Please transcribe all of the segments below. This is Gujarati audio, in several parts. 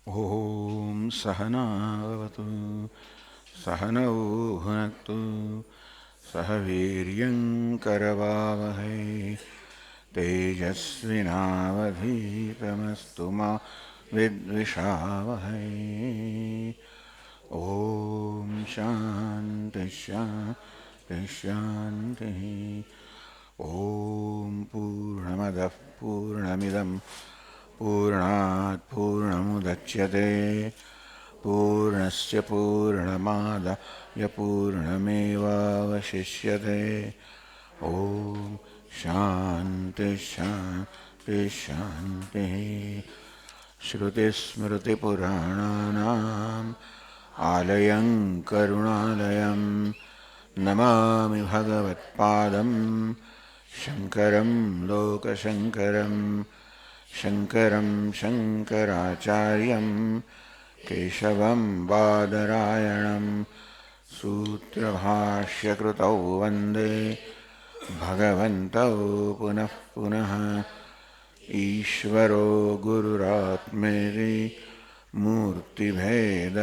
ॐ सहनावतु सहनौ भुनक्तु सह वीर्यं करवावहै तेजस्विनावधीतमस्तु मा विद्विषावहै। ॐ शान्ति शान्ति शान्तिः। ॐ पूर्णमदः पूर्णमिदं पूर्णात् पूर्णमुदच्यते पूर्णस्य पूर्णमादाय पूर्णमेवावशिष्यते। ॐ शान्ति शान्ति शान्तिः। श्रुतिस्मृतिपुराणानाम् आलयं करुणालयं नमामि भगवत्पादं शङ्करं लोकशङ्करं शङ्करं शङ्कराचार्यं केशवं बादरायणं सूत्रभाष्यकृतौ वन्दे भगवन्तौ पुनः पुनः। ईश्वरो गुरुरात्मेति मूर्तिभेदविभागिने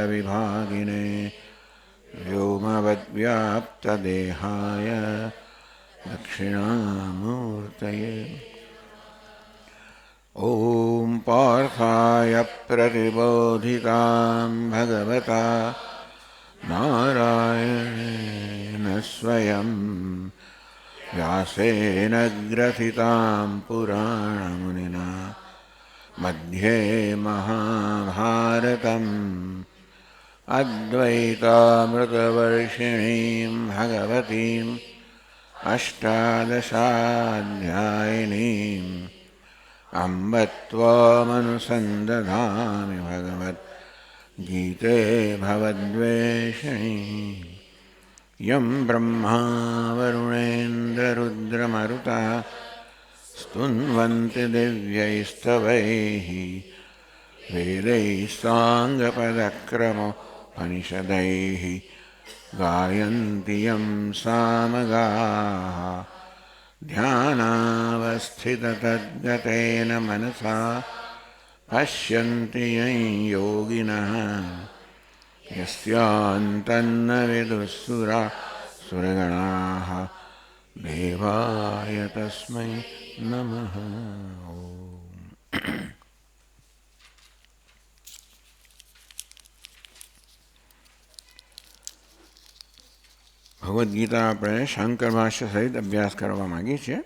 व्योमवद्व्याप्तदेहाय दक्षिणामूर्तये। ॐ पार्थाय प्रतिबोधितां भगवता नारायणेन स्वयं व्यासेन ग्रथितां पुराणमुनिना मध्ये महाभारतम् अद्वैतामृतवर्षिणीं भगवतीम् अष्टादशाध्यायिनीम् अम्ब त्वामनुसन्दधामि भगवद्गीते भवद्वेषिणी। यं ब्रह्मा वरुणेन्द्ररुद्रमरुतः स्तुन्वन्ति दिव्यैस्तवैः वेदैः साङ्गपदक्रमोपनिषदैः गायन्ति यं सामगाः। ध्यानावस्थिततद्गतेन मनसा पश्यन्ति यं योगिनः यस्यान्तन्न विदुःसुरासुरगणाः देवाय तस्मै नमः। ભગવદ્ ગીતા આપણે શંકર ભાષ્ય સહિત અભ્યાસ કરવા માગીએ છીએ.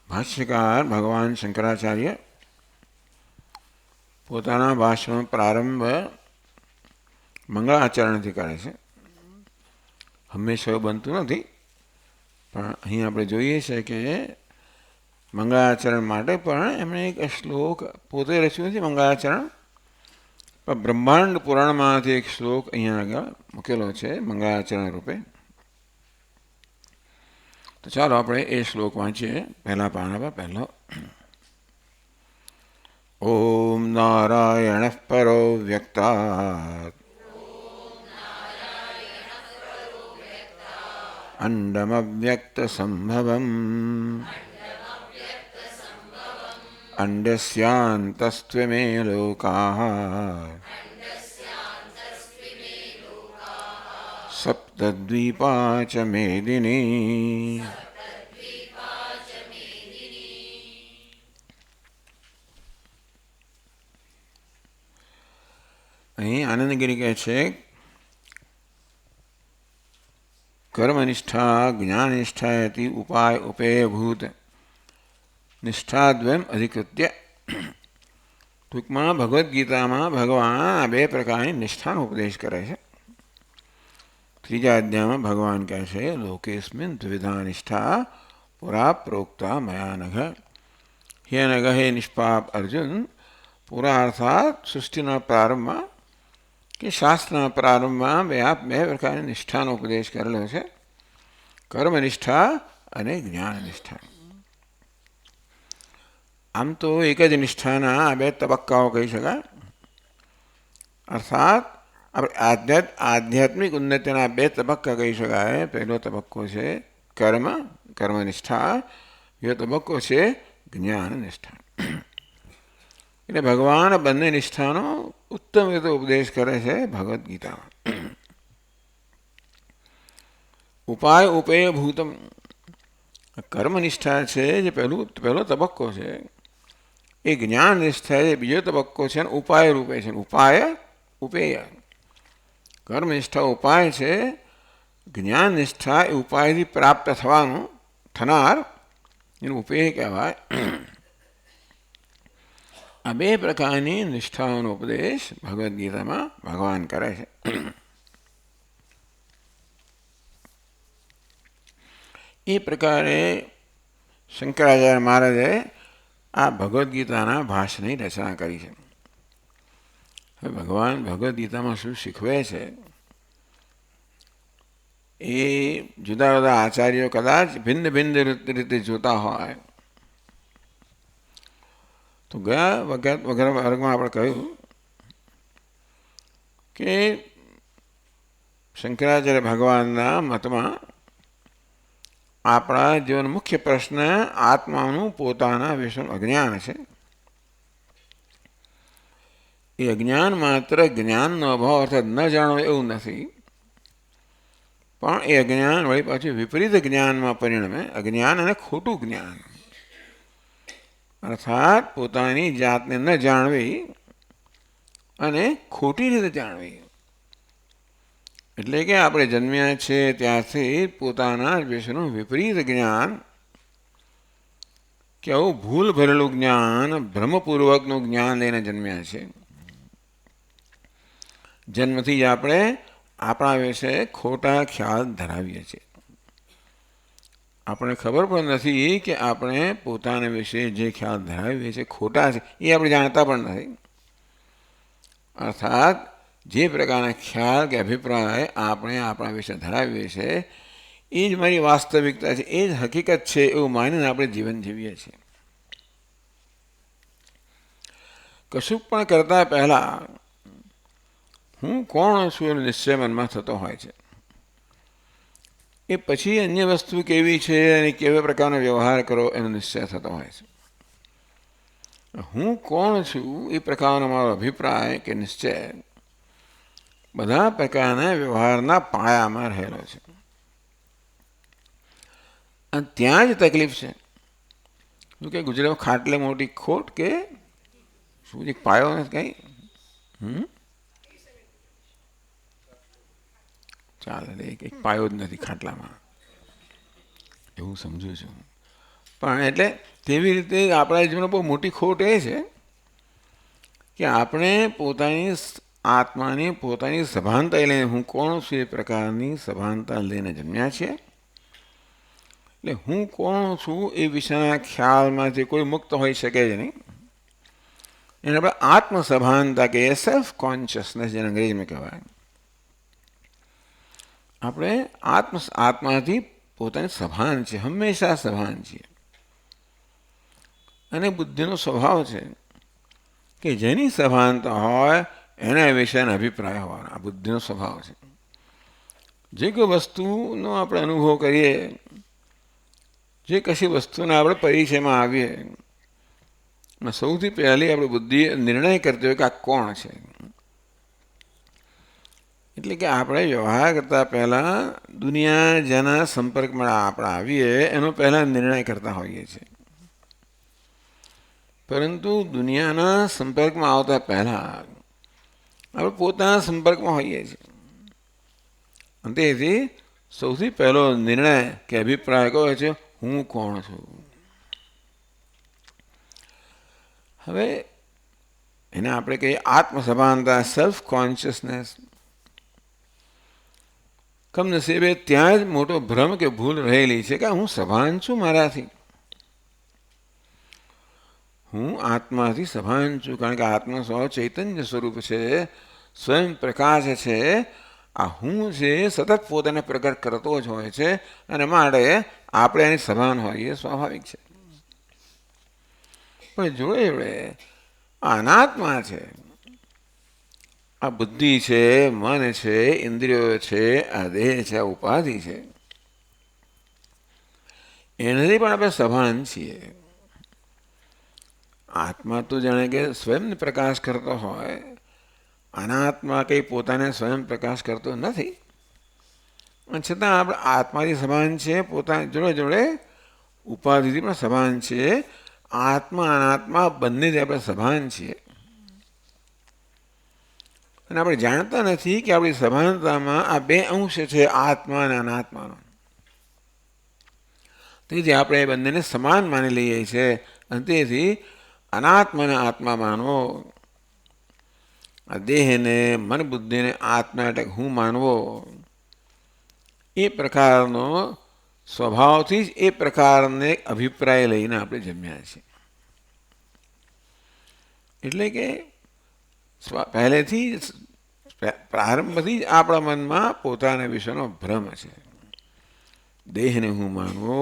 ભાષ્યકાર ભગવાન શંકરાચાર્ય પોતાના ભાષ્યનો પ્રારંભ મંગળાચરણથી કરે છે. હંમેશા એવું બનતું નથી, પણ અહીં આપણે જોઈએ છીએ કે મંગળાચરણ માટે પણ એમણે એક શ્લોક પોતે રચ્યું નથી મંગળાચરણ, પણ બ્રહ્માંડ પુરાણમાંથી એક શ્લોક અહીંયા આગળ મૂકેલો છે મંગળાચરણ રૂપે. તો ચાલો આપણે એ શ્લોક વાંચીએ. પહેલા પાના પર પહેલો. ઓમ નારાયણ પરો વ્યક્તાત અંડમવ્યક્ત સંભવમ અંડસ્યાંતસ્ત્વમે લોકાઃ સપ્તદ્વીપા ચ મેદિની. અહીં આનંદગીરી કહે છે કર્મનિષ્ઠા જ્ઞાનનિષ્ઠા અતિ ઉપાય ઉપેયભૂત નિષ્ઠાદ્વયમ અધિકૃત્ય. ટૂંકમાં ભગવદ્ ગીતામાં ભગવાન આ બે પ્રકારની નિષ્ઠાનો ઉપદેશ કરે છે. ત્રીજા અધ્યાયમાં ભગવાન કહે છે લોકેસ્મિન દ્વિધા નિષ્ઠા પુરા પ્રોક્તા મયા નઘ. હે નઘ, હે નિષ્પાપ અર્જુન, પુરા અર્થાત સૃષ્ટિના પ્રારંભમાં કે શાસ્ત્રના પ્રારંભમાં બે પ્રકારની નિષ્ઠાનો ઉપદેશ કરેલો છે, કર્મનિષ્ઠા અને જ્ઞાનનિષ્ઠા. આમ તો એક જ નિષ્ઠાના આ બે તબક્કાઓ કહી શકાય. અર્થાત આપણે આધ્યાત્મિક ઉન્નતિના બે તબક્કા કહી શકાય. પહેલો તબક્કો છે કર્મનિષ્ઠા, એ તબક્કો છે જ્ઞાન નિષ્ઠા. એટલે ભગવાન બંને નિષ્ઠાનો ઉત્તમ રીતે ઉપદેશ કરે છે ભગવદ્ ગીતામાં. ઉપાય ઉપેય ભૂતમ, કર્મનિષ્ઠા છે જે પહેલો તબક્કો છે, એ જ્ઞાન નિષ્ઠા એ બીજો તબક્કો છે અને ઉપાય રૂપે છે. ઉપાય ઉપેય, કર્મનિષ્ઠા ઉપાય છે, જ્ઞાન નિષ્ઠા એ ઉપાયથી પ્રાપ્ત થનાર એનું ઉપેય કહેવાય. આ બે પ્રકારની નિષ્ઠાઓનો ઉપદેશ ભગવદ્ ગીતામાં ભગવાન કરે છે. એ પ્રકારે શંકરાચાર્ય મહારાજે આ ભગવદ્ ગીતાના ભાષ્યની રચના કરી છે. હવે ભગવાન ભગવદ્ ગીતામાં શું શીખવે છે એ જુદા જુદા આચાર્યો કદાચ ભિન્ન ભિન્ન રીતે જોતા હોય. તો ગયા વર્ગમાં આપણે કહ્યું કે શંકરાચાર્ય ભગવાનના મતમાં આપણા જીવન મુખ્ય પ્રશ્ન આત્માનું પોતાના વિશેનું અજ્ઞાન છે. એ અજ્ઞાન માત્ર જ્ઞાનનો અભાવ અર્થાત ન જાણવું એવું નથી, પણ એ અજ્ઞાન વળી પાછું વિપરીત જ્ઞાનમાં પરિણમે. અજ્ઞાન અને ખોટું જ્ઞાન, અર્થાત પોતાની જાતને ન જાણવી અને ખોટી રીતે જાણવી. એટલે કે આપણે જન્મ્યા છે ત્યારથી પોતાના વિશેનું વિપરીત જ્ઞાન, કે આવું ભૂલ ભરેલું જ્ઞાન, ભ્રમપૂર્વકનું જ્ઞાન લઈને જન્મ્યા છે. જન્મથી જ આપણે આપણા વિશે ખોટા ખ્યાલ ધરાવીએ છીએ. આપણે ખબર પણ નથી કે આપણે પોતાના વિશે જે ખ્યાલ ધરાવીએ છીએ ખોટા છે, એ આપણે જાણતા પણ નથી. અર્થાત જે પ્રકારના ખ્યાલ કે અભિપ્રાય આપણે આપણા વિશે ધરાવીએ છીએ એ જ મારી વાસ્તવિકતા છે, એ જ હકીકત છે એવું માનીને આપણે જીવન જીવીએ છીએ. કશું પણ કરતા પહેલાં હું કોણ છું એનો નિશ્ચય મનમાં થતો હોય છે. એ પછી અન્ય વસ્તુ કેવી છે અને કેવા પ્રકારનો વ્યવહાર કરો એનો નિશ્ચય થતો હોય છે. હું કોણ છું એ પ્રકારનો મારો અભિપ્રાય કે નિશ્ચય બધા પ્રકારના વ્યવહારના પાયામાં રહેલો છે. અને ત્યાં જ તકલીફ છે. શું કે ગુજરાતમાં ખાટલે મોટી ખોટ કે શું એક પાયો નથી કંઈ ચાલે એક પાયો જ નથી ખાટલામાં, એવું સમજુ છું. પણ એટલે તેવી રીતે આપણા જીવનમાં બહુ મોટી ખોટ એ છે કે આપણે પોતાની આત્માની પોતાની સભાનતા લઈને હું કોણ છું એ પ્રકારની સભાનતા લઈને જન્મ્યા છીએ. એટલે હું કોણ છું એ વિશેના ખ્યાલમાંથી કોઈ મુક્ત હોઈ શકે જ નહીં. એને આપણે આત્મસભાનતા કહીએ, સેલ્ફ કોન્શિયસનેસ જેને અંગ્રેજીમાં કહેવાય. આપણે આત્માથી પોતાની સભાન છે, હંમેશા સભાન છીએ. અને બુદ્ધિનો સ્વભાવ છે કે જેની સભાનતા હોય એના વિશેના અભિપ્રાય હોવાનો આ બુદ્ધિનો સ્વભાવ છે. જે કોઈ વસ્તુનો આપણે અનુભવ કરીએ, જે કશી વસ્તુના આપણે પરિચયમાં આવીએ, સૌથી પહેલી આપણી બુદ્ધિ નિર્ણય કરતી હોય કે આ કોણ છે. એટલે કે આપણે વ્યવહાર કરતા પહેલાં દુનિયા જેના સંપર્કમાં આપણે આવીએ એનો પહેલાં નિર્ણય કરતા હોઈએ છીએ. પરંતુ દુનિયાના સંપર્કમાં આવતા પહેલાં આપણે પોતાના સંપર્કમાં હોઈએ છીએ. અને તેથી સૌથી પહેલો નિર્ણય કે અભિપ્રાય કયો છે, હું કોણ છું. હવે એને આપણે કહીએ આત્મસભાનતા, સેલ્ફ કોન્શિયસનેસ. કમનસીબે ત્યાં જ મોટો ભ્રમ કે ભૂલ રહેલી છે કે હું સભાન છું મારાથી. હું આત્માથી સભાન છું, કારણ કે આત્મા સ્વ ચૈતન્ય સ્વરૂપ છે, સ્વયં પ્રકાશ છે. આ હું છે સતત પોતાને પ્રગટ કરતો જ હોય છે અને માટે આપણે એની સભાન હોઈએ સ્વાભાવિક છે. પણ જોડે જોડે અનાત્મા છે, આ બુદ્ધિ છે, મન છે, ઇન્દ્રિયો છે, આ દેહ છે, આ ઉપાધિ છે, એનાથી પણ આપણે સભાન છીએ. આત્મા તો જાણે કે સ્વયં પ્રકાશ કરતો હોય, અનાત્મા કંઈ પોતાને સ્વયં પ્રકાશ કરતો નથી. છતાં આપણે આત્માથી સભાન છે, પોતાની જોડે જોડે ઉપાધિથી પણ સભાન છે. આત્મા અનાત્મા બંનેથી આપણે સભાન છીએ. અને આપણે જાણતા નથી કે આપણી સભાનતામાં આ બે અંશ છે, આત્મા અને અનાત્માનો. તેથી આપણે એ બંનેને સમાન માની લઈએ છીએ. અને તેથી અનાત્માને આત્મા માનવો, આ દેહને મન બુદ્ધિને આત્મા એટલે હું માનવો, એ પ્રકારનો સ્વભાવથી જ એ પ્રકારને અભિપ્રાય લઈને આપણે જન્મ્યા છીએ. એટલે કે પહેલેથી પ્રારંભથી જ આપણા મનમાં પોતાના વિશેનો ભ્રમ છે. દેહને હું માનવો,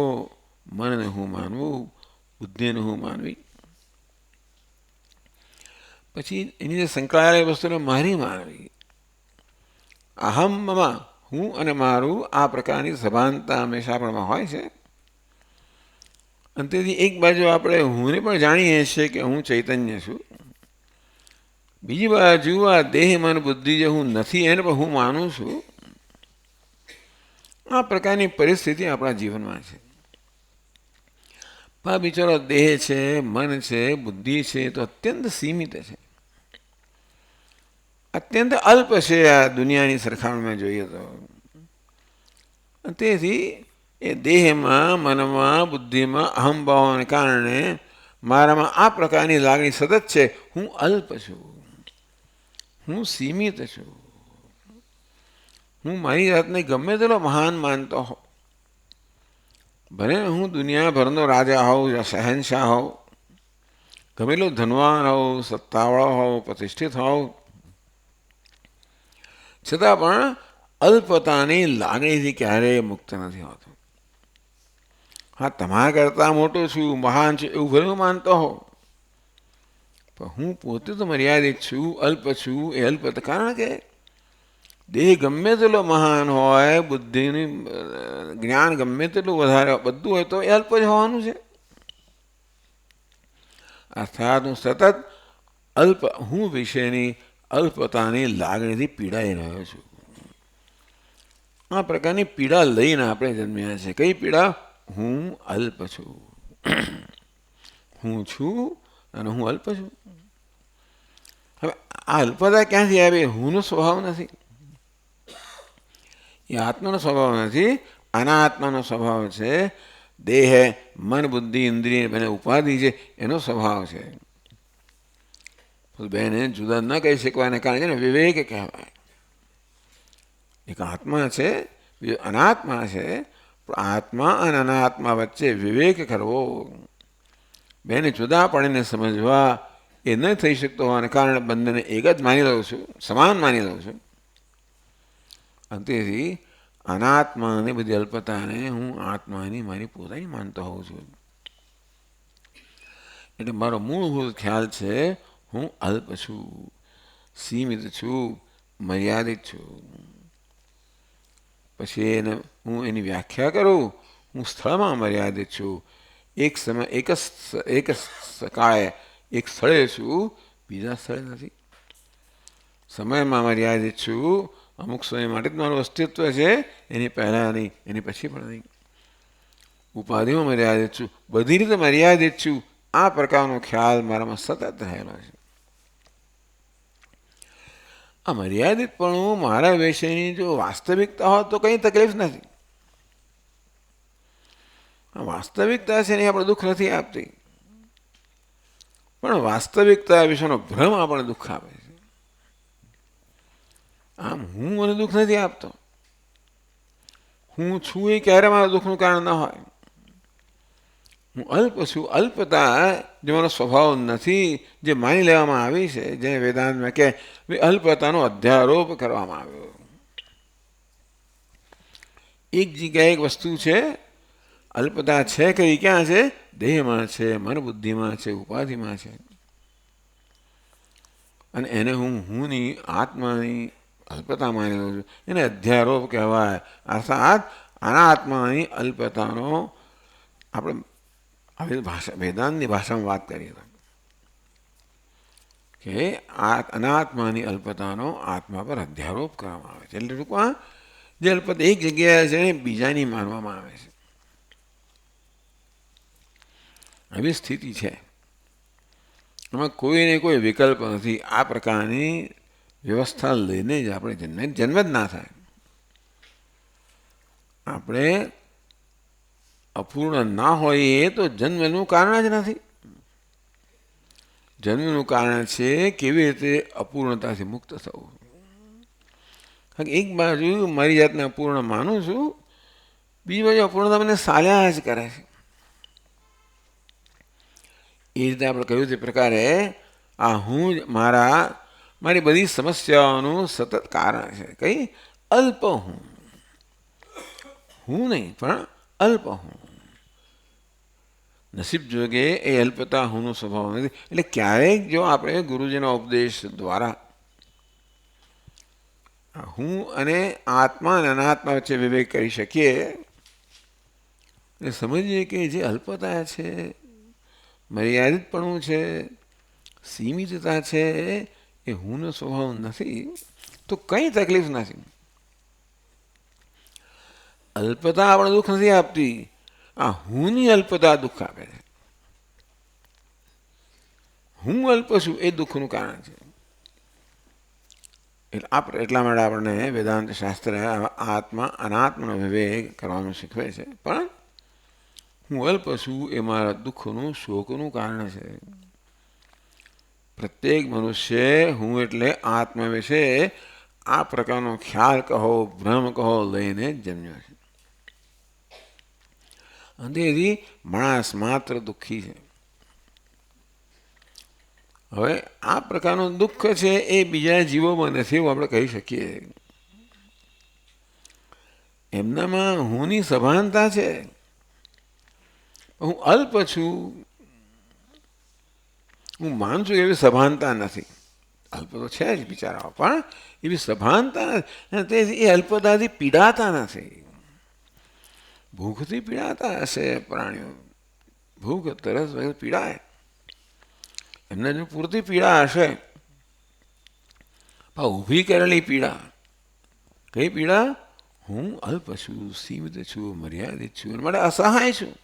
મનને હું માનવું, બુદ્ધિને હું માનવી. પછી એની જે સંકળાયેલી વસ્તુને મારી માનવી. અહમ મમ, હું અને મારું, આ પ્રકારની સભાનતા હંમેશા આપણામાં હોય છે. અને તેથી એક બાજુ આપણે હુંને પણ જાણીએ છીએ કે હું ચૈતન્ય છું, બીજી બાજુ આ દેહ મન બુદ્ધિ જે હું નથી એને પણ હું માનું છું. આ પ્રકારની પરિસ્થિતિ આપણા જીવનમાં છે. પણ બિચારો દેહ છે, મન છે, બુદ્ધિ છે તો અત્યંત સીમિત છે, અત્યંત અલ્પ છે આ દુનિયાની સરખામણીમાં જોઈએ તો. તેથી એ દેહમાં, મનમાં, બુદ્ધિમાં અહંભાવને કારણે મારામાં આ પ્રકારની લાગણી સતત છે, હું અલ્પ છું, હું સીમિત છું. હું મારી જાતને ગમે તેટલો મહાન માનતો હોઉં, ભલે હું દુનિયાભરનો રાજા હોઉં, શહેનશાહ હોઉં, ગમે એટલો ધનવાન હોઉં, સત્તાવાળો હોઉં, પ્રતિષ્ઠિત હોઉં, છતાં પણ અલ્પતાની લાગણીથી ક્યારેય મુક્ત નથી હોતો. હા, તમારા કરતાં મોટો છું, મહાન છું એવું ભલે હું માનતો હોઉં, પણ હું પોતે તો મર્યાદિત છું, અલ્પ છું. એ અલ્પ કારણ કે દેહ ગમે તેટલો મહાન હોય, બુદ્ધિનું જ્ઞાન ગમે તેટલું વધારે બધું હોય તો એ અલ્પ જ હોવાનું છે. અર્થાત હું સતત અલ્પ હું વિશેની અલ્પતાની લાગણીથી પીડાઈ રહ્યો છું. આ પ્રકારની પીડા લઈને આપણે જન્મ્યા છે. કઈ પીડા? હું અલ્પ છું, હું છું અને હું અલ્પ છું. હવે આ અલ્પતા ક્યાંથી આવી? હુંનો સ્વભાવ નથી, એ આત્માનો સ્વભાવ નથી, અનાત્માનો સ્વભાવ છે. દેહ, મન, બુદ્ધિ, ઇન્દ્રિય અને ઉપાધિ છે એનો સ્વભાવ છે. બેને જુદા ન કહી શકવાને કારણે ને વિવેક કહેવાય. એક આત્મા છે, બીજો અનાત્મા છે. પણ આત્મા અને અનાત્મા વચ્ચે વિવેક કરવો, બેને જુદા પડીને સમજવા, એ ન થઈ શકતો હોવાને કારણે બંનેને એક જ માની લઉં છું, સમાન માની લઉં છું. અને તેથી અનાત્માની બધી અલ્પતાને હું આત્માની મારી પોતાની માનતો હોઉં છું. એટલે મારો મૂળભૂત ખ્યાલ છે, હું અલ્પ છું, સીમિત છું, મર્યાદિત છું. પછી એને હું એની વ્યાખ્યા કરું, હું સ્થળમાં મર્યાદિત છું. એક સમય એક કાળે એક સ્થળે છું, બીજા સ્થળે નથી. સમયમાં મર્યાદિત છું, અમુક સમય માટે જ મારું અસ્તિત્વ છે, એની પહેલાં નહીં, એની પછી પણ નહીં. ઉપાધિમાં મર્યાદિત છું, બધી રીતે મર્યાદિત છું. આ પ્રકારનો ખ્યાલ મારામાં સતત રહેલો છે. આ મર્યાદિતપણું મારા વિશેની જો વાસ્તવિકતા હોય તો કંઈ તકલીફ નથી. આ વાસ્તવિકતા છે એની આપણે દુઃખ નથી આપતી, પણ વાસ્તવિકતા વિશેનો ભ્રમ આપણે દુઃખ આપે છે. આમ હું મને દુઃખ નથી આપતો, હું છું એ ક્યારે મારા દુઃખનું કારણ ન હોય. હું અલ્પ છું, અલ્પતા જે મારો સ્વભાવ નથી, જે માની લેવામાં આવી છે, જે વેદાંતમાં કે અલ્પતાનો અધ્યારોપ કરવામાં આવ્યો. એક જગ્યાએ એક વસ્તુ છે, અલ્પતા છે કઈ ક્યાં છે? દેહમાં છે, મન બુદ્ધિમાં છે, ઉપાધિમાં છે. અને એને હુંની આત્માની અલ્પતા માની લઉં છું, એને અધ્યારોપ કહેવાય. અર્થાત અનાત્માની અલ્પતાનો આપણે આવી ભાષા વેદાંતની ભાષામાં વાત કરીએ તો કે આ અનાત્માની અલ્પતાનો આત્મા પર અધ્યારોપ કરવામાં આવે છે. એટલે ટૂંકમાં જે અલ્પતા એક જગ્યાએ છે બીજાની માનવામાં આવે છે. આવી સ્થિતિ છે. એમાં કોઈને કોઈ વિકલ્પ નથી. આ પ્રકારની વ્યવસ્થા લઈને જ આપણે જન્મ જ ના થાય. આપણે અપૂર્ણ ના હોઈએ તો જન્મનું કારણ જ નથી. જન્મનું કારણ છે કેવી રીતે અપૂર્ણતાથી મુક્ત થવું. કારણ કે એક બાજુ મારી જાતને અપૂર્ણ માનું છું, બીજી બાજુ અપૂર્ણતા મને સાલ્યા જ કરે છે. એ રીતે આપણે કહ્યું તે પ્રકારે આ હું જ મારી બધી સમસ્યાઓનું સતત કારણ છે. કઈ અલ્પ હું નહીં પણ અલ્પ હું. નસીબ જોગે એ અલ્પતા હુંનો સ્વભાવ નથી. એટલે ક્યારેક જો આપણે ગુરુજીના ઉપદેશ દ્વારા હું અને આત્મા અને અનાત્મા વચ્ચે વિવેક કરી શકીએ અને સમજીએ કે જે અલ્પતા છે, મર્યાદિતપણું છે, સીમિતતા છે, એ હુંનો સ્વભાવ નથી, તો કંઈ તકલીફ નથી. અલ્પતા આપણે દુઃખ નથી આપતી, આ હુંની અલ્પતા દુઃખ આપે છે. હું અલ્પ છું એ દુઃખનું કારણ છે. એટલા માટે આપણને વેદાંત શાસ્ત્ર આત્મા અનાત્માનો વિવેક કરવાનું શીખવે છે. પણ હું અલ્પ છું એ મારા દુઃખનું શોકનું કારણ છે. પ્રત્યેક મનુષ્ય હું એટલે આત્મા વિશે આ પ્રકારનો ખ્યાલ કહો, ભ્રમ કહો લઈને જન્મ્યો છે. અંતેથી માણસ માત્ર દુઃખી છે. હવે આ પ્રકારનું દુઃખ છે એ બીજા જીવોમાં નથી એવું આપણે કહી શકીએ. એમનામાં હુંની સભાનતા છે. હું અલ્પ છું, હું માનું છું એવી સભાનતા નથી. અલ્પ તો છે જ બિચારાઓ, પણ એવી સભાનતા નથી. એ અલ્પતાથી પીડાતા નથી. ભૂખથી પીડાતા હશે પ્રાણીઓ, ભૂખ તરસ પીડાય, એમને જો પૂરતી પીડા હશે. પણ ઊભી કરેલી પીડા, કઈ પીડા? હું અલ્પ છું, સીમિત છું, મર્યાદિત છું, એના માટે અસહાય છું.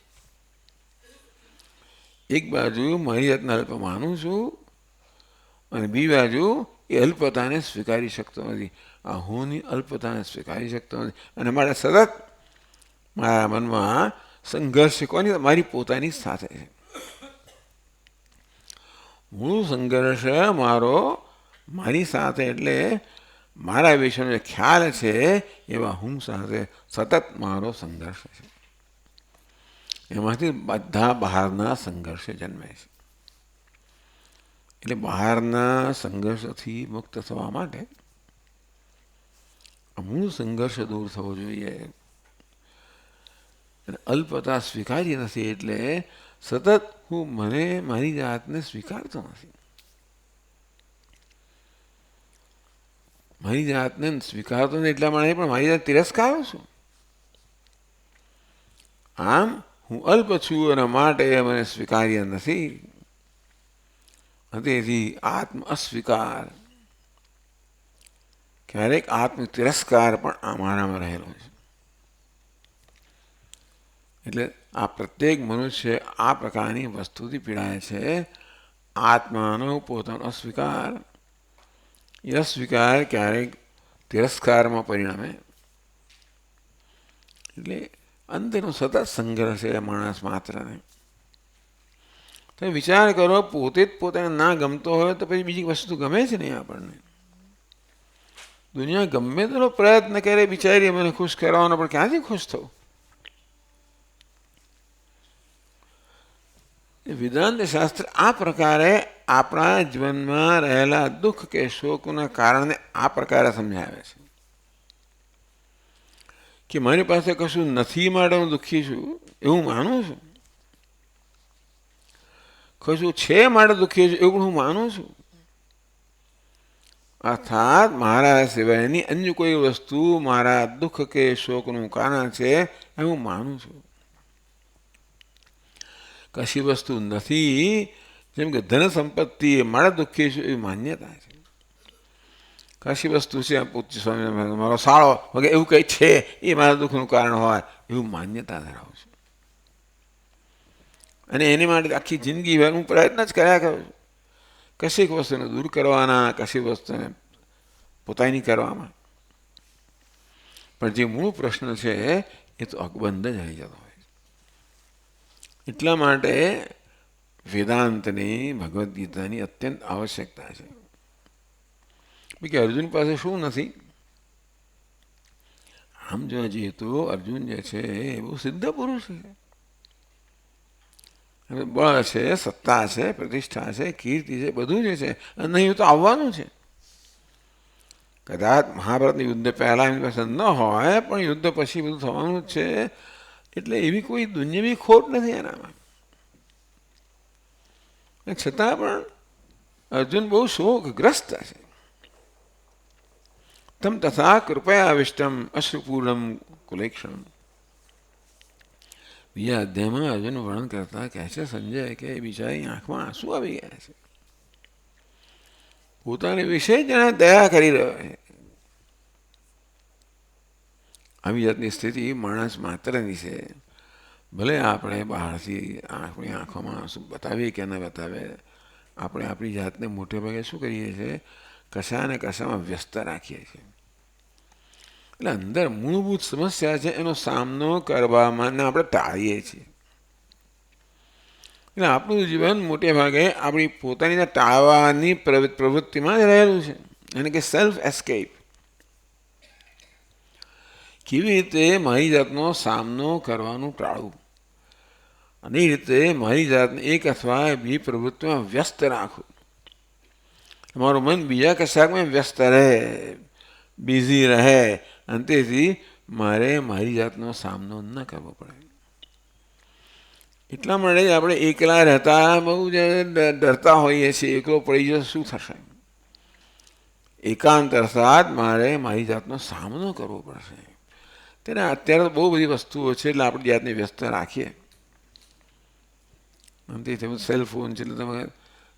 એક બાજુ મારી જાતને અલ્પ માનું છું અને બીજી બાજુ એ અલ્પતાને સ્વીકારી શકતો નથી. આ હુંની અલ્પતાને સ્વીકારી શકતો નથી અને મારે સતત મારા મનમાં સંઘર્ષ કોની? મારી પોતાની સાથે છે. મૂળ સંઘર્ષ મારો મારી સાથે, એટલે મારા વિશેનો જે ખ્યાલ છે એવા હું સાથે સતત મારો સંઘર્ષ છે. એમાંથી બધા બહારના સંઘર્ષ જન્મે છે. એટલે બહારના સંઘર્ષથી મુક્ત થવા માટે મૂળ સંઘર્ષ દૂર થવો જોઈએ. અલ્પતા સ્વીકારી નથી એટલે સતત હું મારી જાતને સ્વીકારતો નથી. મારી જાતને સ્વીકારતો નથી એટલા માટે પણ મારી જાત તિરસ્કારું છું. આમ હું અલ્પ છું અને માટે મને સ્વીકાર્ય નથી. તેથી આત્મ અસ્વીકાર, ક્યારેક આત્મ તિરસ્કાર પણ અમારામાં રહેલો છે. એટલે આ પ્રત્યેક મનુષ્ય આ પ્રકારની વસ્તુથી પીડાય છે. આત્માનો પોતાનો અસ્વીકાર, એ અસ્વીકાર ક્યારેક તિરસ્કારમાં પરિણમે. એટલે અંતેનો સતત સંઘર્ષ છે માણસ માત્રને. તો વિચાર કરો, પોતે જ પોતાને ના ગમતો હોય તો પછી બીજી વસ્તુ ગમે છે નહીં આપણને. દુનિયા ગમે તેનો પ્રયત્ન કરે બિચારી મને ખુશ કરવાનો, પણ ક્યાંથી ખુશ થવું? વેદાંત શાસ્ત્ર આ પ્રકારે આપણા જીવનમાં રહેલા દુઃખ કે શોકના કારણે આ પ્રકારે સમજાવે છે કે મારી પાસે કશું નથી માટે હું દુઃખી છું એવું માનું છું. કશું છે માટે દુઃખી છું એવું હું માનું છું. અર્થાત મારા સિવાયની અન્ય કોઈ વસ્તુ મારા દુઃખ કે શોકનું કારણ છે એવું માનું છું. કશી વસ્તુ નથી, જેમ કે ધન સંપત્તિ એ મારા દુઃખી છે એવી માન્યતા છે. કશી વસ્તુ છે પૂજ્ય સ્વામી મારો સાળો વગેરે એવું કંઈ છે એ મારા દુઃખનું કારણ હોય એવું માન્યતા ધરાવું છું. અને એની માટે આખી જિંદગી હું પ્રયત્ન જ કર્યા કરું છું કશીક વસ્તુને દૂર કરવાના, કશી વસ્તુને પોતાની કરવામાં. પણ જે મૂળ પ્રશ્ન છે એ તો અકબંધ જ રહી જતો હોય. એટલા માટે વેદાંતની, ભગવદ્ ગીતાની અત્યંત આવશ્યકતા છે. કે અર્જુન પાસે શું નથી? આમ જોવા જઈએ તો અર્જુન જે છે એ બહુ સિદ્ધ પુરુષ છે. બળ છે, સત્તા છે, પ્રતિષ્ઠા છે, કીર્તિ છે, બધું જ છે. અને અહીં તો આવવાનું છે. કદાચ મહાભારતનું યુદ્ધ પહેલાં એની પાસે ન હોય, પણ યુદ્ધ પછી બધું થવાનું જ છે. એટલે એવી કોઈ દુનિયાવી ખોટ નથી એનામાં. છતાં પણ અર્જુન બહુ શોકગ્રસ્ત છે. તમ તથા કૃપયાવિષ્ટમ અશ્રુપૂર્ણમ કુલેક્ષણમ. બીજા અધ્યાયમાં અર્જુનનું વર્ણન કરતા કહે છે સંજય કે બિચારી આંખમાં આંસુ આવી ગયા છે. પોતાની વિશે જ એને દયા કરી રહ્યો છે. આવી જાતની સ્થિતિ માણસ માત્રની છે. ભલે આપણે બહારથી આપણી આંખોમાં આંસુ બતાવીએ કે ન બતાવે, આપણે આપણી જાતને મોટે ભાગે શું કરીએ છીએ? કશા ને કશામાં વ્યસ્ત રાખીએ છીએ. એટલે અંદર મૂળભૂત સમસ્યા છે એનો સામનો કરવામાં આપણે ટાળીએ છીએ. એટલે આપણું જીવન મોટે ભાગે આપણી પોતાની ટાળવાની પ્રવૃત્તિમાં જ રહેલું છે. એને કે સેલ્ફ એસ્કેપ. કેવી રીતે મારી જાતનો સામનો કરવાનું ટાળવું, અને એ રીતે મારી જાતને એક અથવા બે પ્રવૃત્તિમાં વ્યસ્ત રાખવું. તમારું મન બીજા કશાકમાં વ્યસ્ત રહે, બિઝી રહે, અને તેથી મારે મારી જાતનો સામનો ન કરવો પડે. એટલા માટે આપણે એકલા રહેતા બહુ જ ડરતા હોઈએ છીએ. એકલો પડી જશે શું થશે? એકાંત અર્થાત મારે મારી જાતનો સામનો કરવો પડશે. તેને અત્યારે તો બહુ બધી વસ્તુઓ છે એટલે આપણી જાતને વ્યસ્ત રાખીએ. તેથી સેલફોન છે એટલે તમે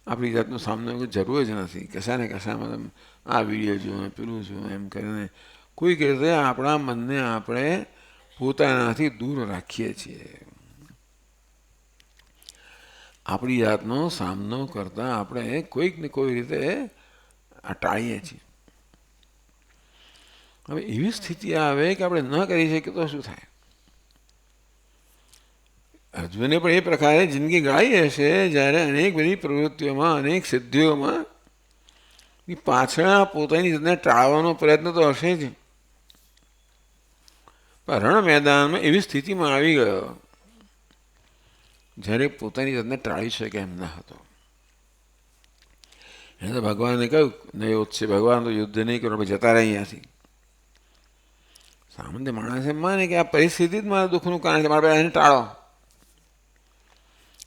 આપણી જાતનો સામનો જરૂર જ નથી. કશા ને કશામાં તમે આ વિડીયો જુઓ, પેલું જુઓ, એમ કરીને કોઈક રીતે આપણા મનને આપણે પોતાનાથી દૂર રાખીએ છીએ. આપણી જાતનો સામનો કરતાં આપણે કોઈક ને કોઈ રીતે ટાળીએ છીએ. હવે એવી સ્થિતિ આવે કે આપણે ન કરી શકીએ તો શું થાય? અર્જુને પણ એ પ્રકારે જિંદગી ગાળી હશે જ્યારે અનેક બધી પ્રવૃત્તિઓમાં, અનેક સિદ્ધિઓમાં પાછળ પોતાની જાતને ટાળવાનો પ્રયત્ન તો હશે જ. પણ રણ મેદાનમાં એવી સ્થિતિમાં આવી ગયો જ્યારે પોતાની જાતને ટાળી શકે એમ ન હતો. એને તો ભગવાને કહ્યું નહીં છે, ભગવાન તો યુદ્ધ નહીં કરો, આપણે જતા રહે અહીંયાથી. સામાન્ય માણસ એમ માને કે આ પરિસ્થિતિ જ મારા દુઃખનું કારણ છે, મારે એને ટાળો.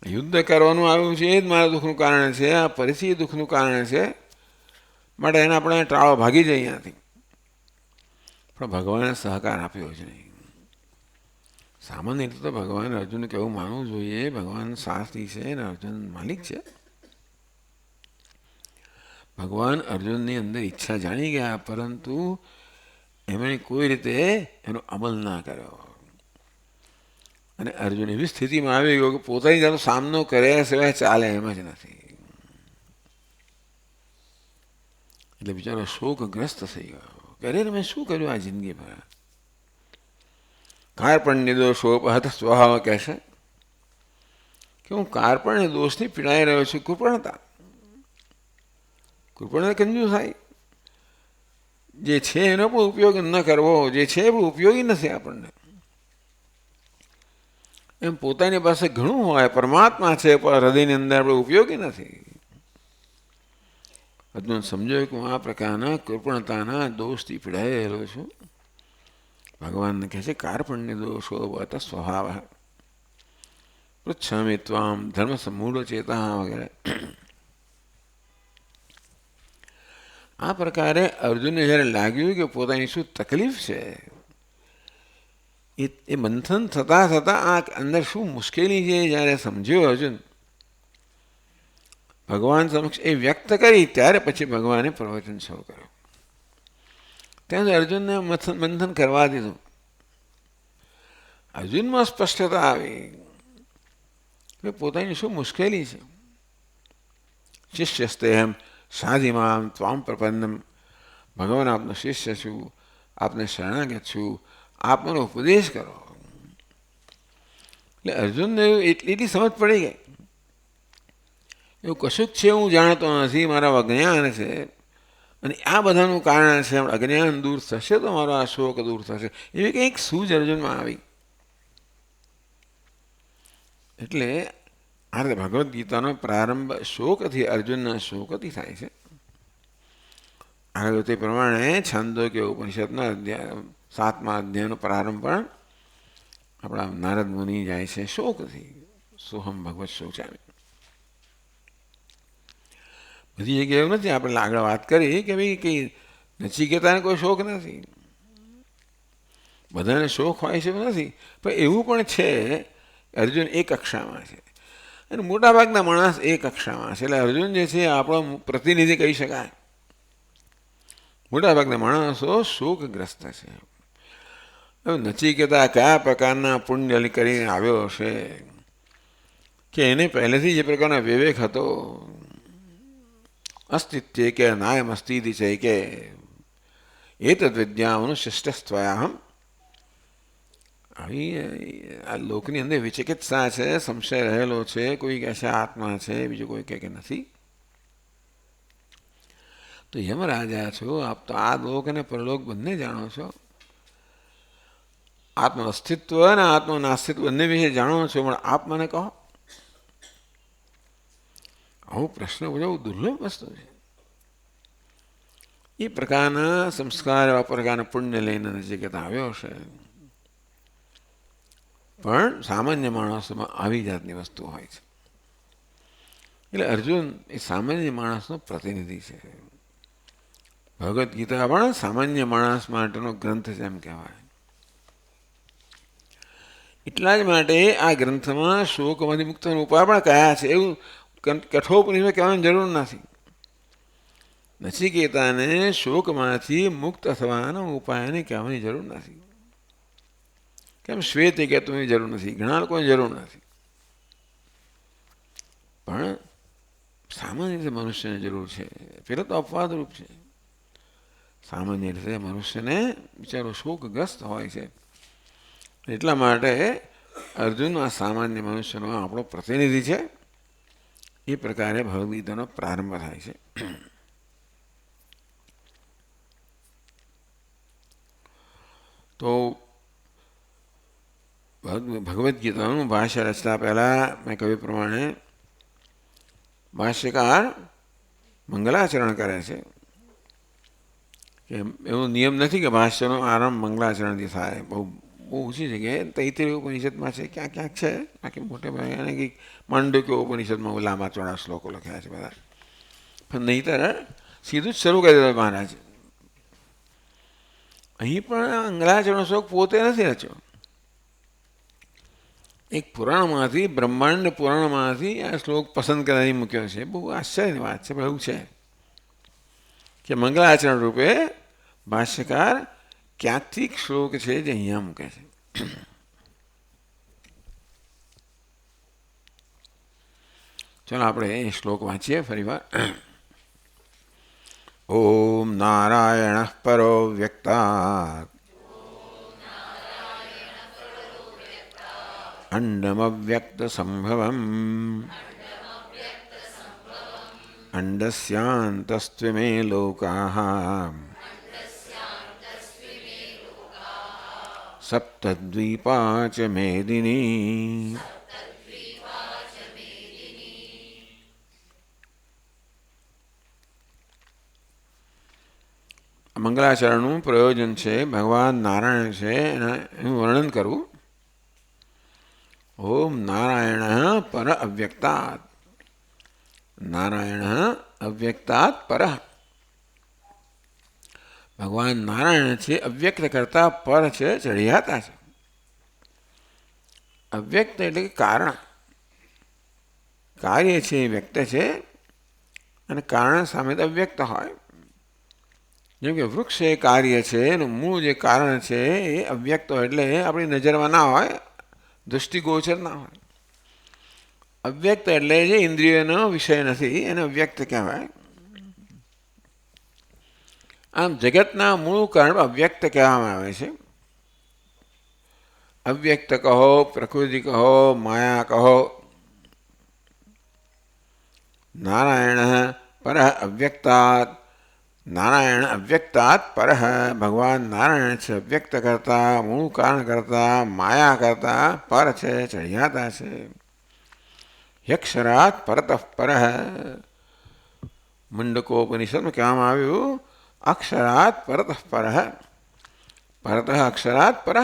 યુદ્ધ કરવાનું આવ્યું છે એ જ મારા દુઃખનું કારણ છે, આ પરિસ્થિતિ દુઃખનું કારણ છે, માટે એને આપણે ટાળો, ભાગી જાય અહીંયાથી. પણ ભગવાને સહકાર આપ્યો જ નહીં. સામાન્ય રીતે તો ભગવાન અર્જુનને કેવું માનવું જોઈએ, ભગવાન સારથી છે અને અર્જુન માલિક છે. ભગવાન અર્જુનની અંદર ઈચ્છા જાણી ગયા, પરંતુ એમણે કોઈ રીતે એનો અમલ ના કર્યો. અને અર્જુન એવી સ્થિતિમાં આવી ગયો કે પોતાની જાતનો સામનો કર્યા સિવાય ચાલે એમ જ નથી. એટલે બિચારો શોકગ્રસ્ત થઈ ગયો કે અરે મેં શું કર્યું આ જિંદગીમાં? કાર્પણ્ય દોષોપહત સ્વભાવ કહેશે કે હું કાર્પણ્ય દોષથી પીડાઈ રહ્યો છું. કૃપણતા, કૃપણતા કંજુ થાય. જે છે એનો પણ ઉપયોગ ન કરવો, જે છે એ પણ ઉપયોગી નથી આપણને. એમ પોતાની પાસે ઘણું હોય, પરમાત્મા છે, પણ હૃદયની અંદર આપણે ઉપયોગી નથી. અર્જુન સમજો કે હું આ પ્રકારના કૃપણતાના દોષથી પીડાયેલો છું. ભગવાનને કહે છે કાર્પણ્ય દોષો બત સ્વભાવ પૃચ્છામિ ત્વામ ધર્મ સમૂઢ ચેતા વગેરે. આ પ્રકારે અર્જુનને જ્યારે લાગ્યું કે પોતાની શું તકલીફ છે, એ મંથન થતાં થતાં આ અંદર શું મુશ્કેલી છે જ્યારે સમજ્યો અર્જુન, ભગવાન સમક્ષ એ વ્યક્ત કરી, ત્યારે પછી ભગવાને પ્રવચન શરૂ કર્યું. ત્યાં અર્જુનને મંથન કરવા દીધું. અર્જુનમાં સ્પષ્ટતા આવી કે પોતાની શું મુશ્કેલી છે. શિષ્યસ્તેહમ સાધિમામ ત્વામ પ્રપન્નમ, ભગવાન આપનો શિષ્ય છું, આપને શરણાગત છું, આપ મને ઉપદેશ કરો. એટલે અર્જુનને એટલી સમજ પડી ગઈ, એવું કશું જ છે હું જાણતો નથી, મારા અજ્ઞાન છે, અને આ બધાનું કારણ છે. અજ્ઞાન દૂર થશે તો મારો આ શોક દૂર થશે, એવી કંઈક સૂઝ અર્જુનમાં આવી. એટલે આ રીતે ભગવદ્ ગીતાનો પ્રારંભ શોકથી, અર્જુનના શોકથી થાય છે. આગળ તે પ્રમાણે છાંદોગ્ય ઉપનિષદના 7મા અધ્યાયનો પ્રારંભ પણ આપણા નારદ મુનિ જાય છે શોકથી. સોહમ ભગવત શોચામી. બધી જગ્યાએ એવું નથી. આપણે આગળ વાત કરી કે ભાઈ કંઈ નચિકેતાને કોઈ શોક નથી, બધાને શોખ હોય છે નથી, પણ એવું પણ છે અર્જુન એક કક્ષામાં છે અને મોટાભાગના માણસ એક કક્ષામાં છે. એટલે અર્જુન જે છે આપણો પ્રતિનિધિ કહી શકાય. મોટાભાગના માણસો શોકગ્રસ્ત છે. હવે નચિકેતા કયા પ્રકારના પુણ્ય કરીને આવ્યો હશે કે એને પહેલેથી જે પ્રકારનો વિવેક હતો, અસ્તિત્વ કે નાયમ અસ્તિતિ છે કે એતદ વિદ્યા મનુષ્યસ્ત્વયાહમ. આવી આ લોકની અંદર વિચિકિત્સા છે, સંશય રહેલો છે. કોઈ કહે છે આત્મા છે, બીજું કોઈ કહે કે નથી. તો યમરાજા છો આપ, તો આ લોક અને પરલોક બંને જાણો છો, આત્મ અસ્તિત્વ અને આત્મ નાસ્તિત્વ બંને વિશે જાણો છો, પણ આપ મને કહો. આવો પ્રશ્ન બહુ દુર્લભ વસ્તુ છે. એ પ્રકારના સંસ્કાર, આ પ્રકારના પુણ્ય લઈને નજીકતા આવ્યો છે. પણ સામાન્ય માણસોમાં આવી જાતની વસ્તુ હોય છે. એટલે અર્જુન એ સામાન્ય માણસનો પ્રતિનિધિ છે. ભગવદ્ ગીતા પણ સામાન્ય માણસ માટેનો ગ્રંથ છે એમ કહેવાય. એટલા જ માટે આ ગ્રંથમાં શોકમાંથી મુક્તનો ઉપાય પણ કયા છે. એવું કઠોપનિષદ કહેવાની જરૂર નથી. નચિકેતાને શોકમાંથી મુક્ત થવાના ઉપાયને કહેવાની જરૂર નથી. કેમ શ્વેતે કહેવાની જરૂર નથી, ઘણા લોકોની જરૂર નથી, પણ સામાન્ય રીતે મનુષ્યને જરૂર છે. પેલા તો અપવાદરૂપ છે. સામાન્ય રીતે મનુષ્યને બિચારો શોકગ્રસ્ત હોય છે. એટલા માટે અર્જુન આ સામાન્ય મનુષ્યનો આપણો પ્રતિનિધિ છે. એ પ્રકારે ભગવદ્ ગીતાનો પ્રારંભ થાય છે. તો ભગવદ્ ગીતાનું ભાષ્ય રચતા પહેલાં મેં કહ્યું પ્રમાણે ભાષ્યકાર મંગલાચરણ કરે છે. કે એવો નિયમ નથી કે ભાષ્યનો આરંભ મંગલાચરણથી થાય. બહુ ઓછી જગ્યાએ તૈત્રીય ઉપનિષદમાં છે, ક્યાંક ક્યાંક છે, બાકી મોટે ભાગે અને કંઈક માંડવ્ય ઉપનિષદમાં લાંબા ચોડા શ્લોકો લખ્યા છે બધા. પણ નહીંતર સીધું જ શરૂ કરી દીધું મહારાજ. અહીં પણ મંગલાચરણ શ્લોક પોતે નથી રચ્યો. એક પુરાણમાંથી, બ્રહ્માંડ પુરાણમાંથી આ શ્લોક પસંદ કરી મૂક્યો છે. બહુ આશ્ચર્યની વાત છે, પણ એવું છે કે મંગલાચરણ રૂપે ભાષ્યકાર ક્યાંકથી શ્લોક છે જે અહીંયા મૂકે છે. ચાલો આપણે એ શ્લોક વાંચીએ ફરી વાર. ઓમ નારાયણ પરો વ્યક્તાત અંડમવ્યક્ત સંભવમ અંડસ્યાંતસ્ત્વમે લોકાઃ સપ્તદ્વીપા ચ મેદિની. મંગલાચરણનું પ્રયોજન છે ભગવાન નારાયણ છે એનું વર્ણન કરવું. ઓમ નારાયણ પર અવ્યક્તાત. નારાયણ અવ્યક્તાત પર. ભગવાન નારાયણ છે, અવ્યક્ત કરતા પર છે, ચઢિયાતા છે. અવ્યક્ત એટલે કે કારણ, કાર્ય છે એ વ્યક્ત છે અને કારણ સામે તો અવ્યક્ત હોય. જેમ કે વૃક્ષ એ કાર્ય છે એનું મૂળ જે કારણ છે એ અવ્યક્ત હોય, એટલે આપણી નજરમાં ના હોય, દૃષ્ટિગોચર ના હોય. અવ્યક્ત એટલે જે ઇન્દ્રિયનો વિષય નથી એને અવ્યક્ત કહેવાય. આમ જગતના મૂળ કારણ અવ્યક્ત કહેવામાં આવે છે. અવ્યક્ત કહો, પ્રકૃતિ કહો, માયા કહો. નારાયણ પર અવ્યક્તાત, નારાયણ અવ્યક્તાત પર, ભગવાન નારાયણ છે અવ્યક્ત કરતા, મૂળ કારણ કરતા, માયા કરતા પર છે, ચડિયાતા છે. યક્ષરાત પરત પર, મુંડકોપનિષદમાં કહેવામાં આવ્યું અક્ષરાત પરત પર, પરત અક્ષરાત પર.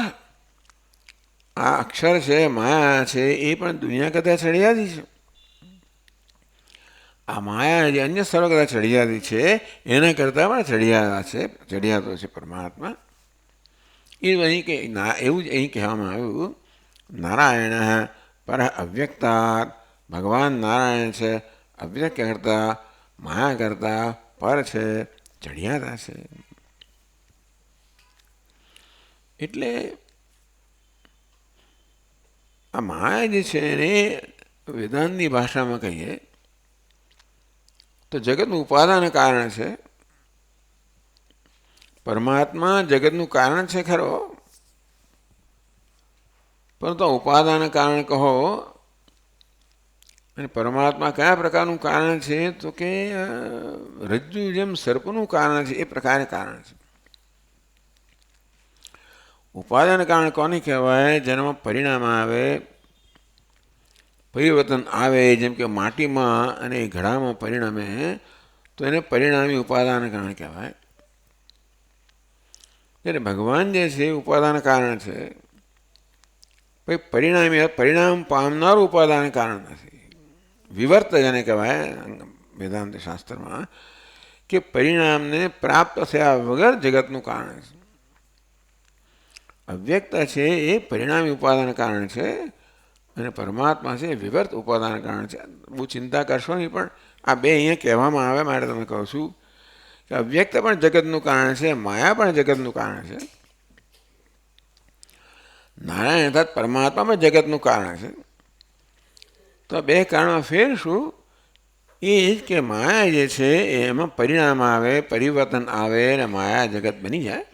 આ અક્ષર છે, માયા છે, એ પણ દુનિયા કરતા ચડિયાતી છે. આ માયા જે અન્ય સ્થળો કરતા ચડિયાતી છે એના કરતાં પણ ચડિયાતો છે પરમાત્મા. એ અહીં કે એવું જ અહીં કહેવામાં આવ્યું નારાયણ પર અવ્યક્તાત, ભગવાન નારાયણ છે અવ્યક્ત કરતા, માયા કરતા પર છે, ચડિયાતા છે. એટલે આ માયા જે છે એને વેદાંતની ભાષામાં કહીએ તો જગતનું ઉપાદાન કારણ છે. પરમાત્મા જગતનું કારણ છે ખરો, પરંતુ ઉપાદાન કારણ કહો. અને પરમાત્મા કયા પ્રકારનું કારણ છે તો કે રજ્જુ જેમ સર્પનું કારણ છે એ પ્રકારે કારણ છે. ઉપાદાન કારણ કોને કહેવાય? જેનામાં પરિણામ આવે, પરિવર્તન આવે, જેમ કે માટીમાં અને ઘડામાં પરિણમે તો એને પરિણામી ઉપાદાન કારણ કહેવાય. જ્યારે ભગવાન જે છે ઉપાદાન કારણ છે, પરિણામી પરિણામ પામનારું ઉપાદાન કારણ નથી. વિવર્ત જેને કહેવાય વેદાંત શાસ્ત્રમાં, કે પરિણામને પ્રાપ્ત થયા વગર જગતનું કારણ છે. અવ્યક્ત છે એ પરિણામી ઉપાદાન કારણ છે અને પરમાત્મા છે વિવર્ત ઉપાદાન કારણ છે. બહુ ચિંતા કરશો નહીં, પણ આ બે અહીંયા કહેવામાં આવે માટે તમે કહું છું કે અવ્યક્ત પણ જગતનું કારણ છે, માયા પણ જગતનું કારણ છે, નારાયણ અર્થાત પરમાત્મા પણ જગતનું કારણ છે. તો બે કારણમાં ફેર શું? એ જ કે માયા જે છે એમાં પરિણામ આવે, પરિવર્તન આવે અને માયા જગત બની જાય.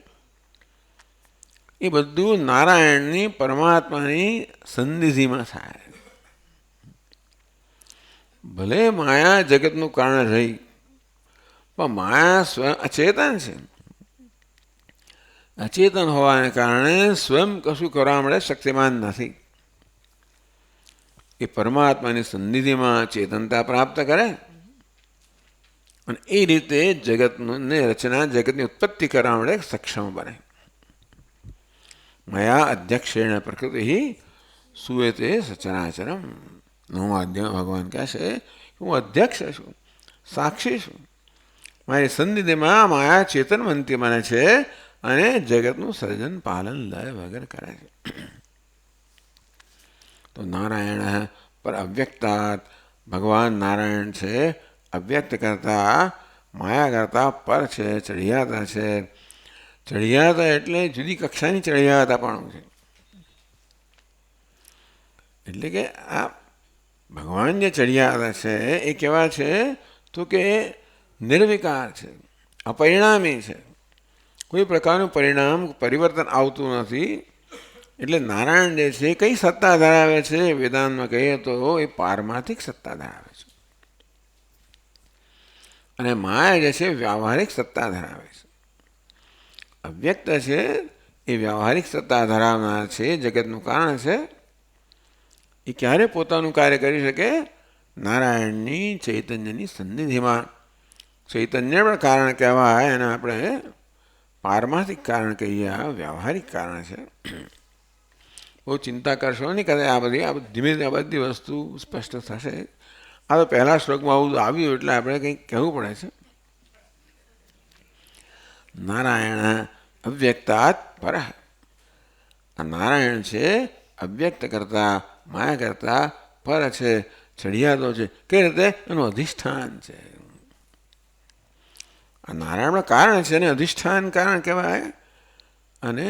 એ બધું નારાયણની પરમાત્માની સંનિધિમાં થાય. ભલે માયા જગતનું કારણ રહી, પણ માયા સ્વયં અચેતન છે. અચેતન હોવાને કારણે સ્વયં કશું કરવા મળે શક્તિમાન નથી. એ પરમાત્માની સંનિધિમાં ચેતનતા પ્રાપ્ત કરે અને એ રીતે જગતની રચના, જગતની ઉત્પત્તિ કરવા મળે સક્ષમ બને. મયા અધ્યક્ષેણ પ્રકૃતિ સુએતે સચરાચરમ. 9મા અધ્યાયમાં ભગવાન કહે છે હું અધ્યક્ષ છું, સાક્ષી છું. મારી સંનિધિમાં માયા ચેતનવંતી બને છે અને જગતનું સર્જન પાલન લય વગર કરે છે. તો નારાયણ પર અવ્યક્તાત, ભગવાન નારાયણ છે અવ્યક્ત કરતા, માયા કરતા પર છે, ચડિયાતા છે. ચડિયાતા એટલે જુદી કક્ષાની ચડિયાતા પણ છે. એટલે કે આ ભગવાન જે ચડિયાતા છે એ કેવા છે તો કે નિર્વિકાર છે, અપરિણામી છે. કોઈ પ્રકારનું પરિણામ પરિવર્તન આવતું નથી. એટલે નારાયણ જે છે કઈ સત્તા ધરાવે છે? વેદાંતમાં કહીએ તો એ પારમાર્થિક સત્તા ધરાવે છે અને માયા જે છે વ્યાવહારિક સત્તા ધરાવે છે. અવ્યક્ત છે એ વ્યાવહારિક સત્તા ધરાવનાર છે, જગતનું કારણ છે. એ ક્યારે પોતાનું કાર્ય કરી શકે? નારાયણની ચૈતન્યની સન્નિધિમાં. ચૈતન્ય પણ કારણ કહેવાય અને આપણે પારમાર્થિક કારણ કહીએ, આ વ્યાવહારિક કારણ છે. બહુ ચિંતા કરશો નહીં, કદાચ આ ધીમે ધીમે આ બધી વસ્તુ સ્પષ્ટ થશે. આ તો પહેલા શ્લોકમાં આવું આવ્યું એટલે આપણે કંઈક કહેવું પડે છે. નારાયણ અવ્યક્તાત પર. આ નારાયણ છે અવ્યક્ત કરતાં માયા કરતાં પર છે, ચડિયાતો છે. કઈ રીતે? એનું અધિષ્ઠાન છે. આ નારાયણમાં કારણ છે, એને અધિષ્ઠાન કારણ કહેવાય, અને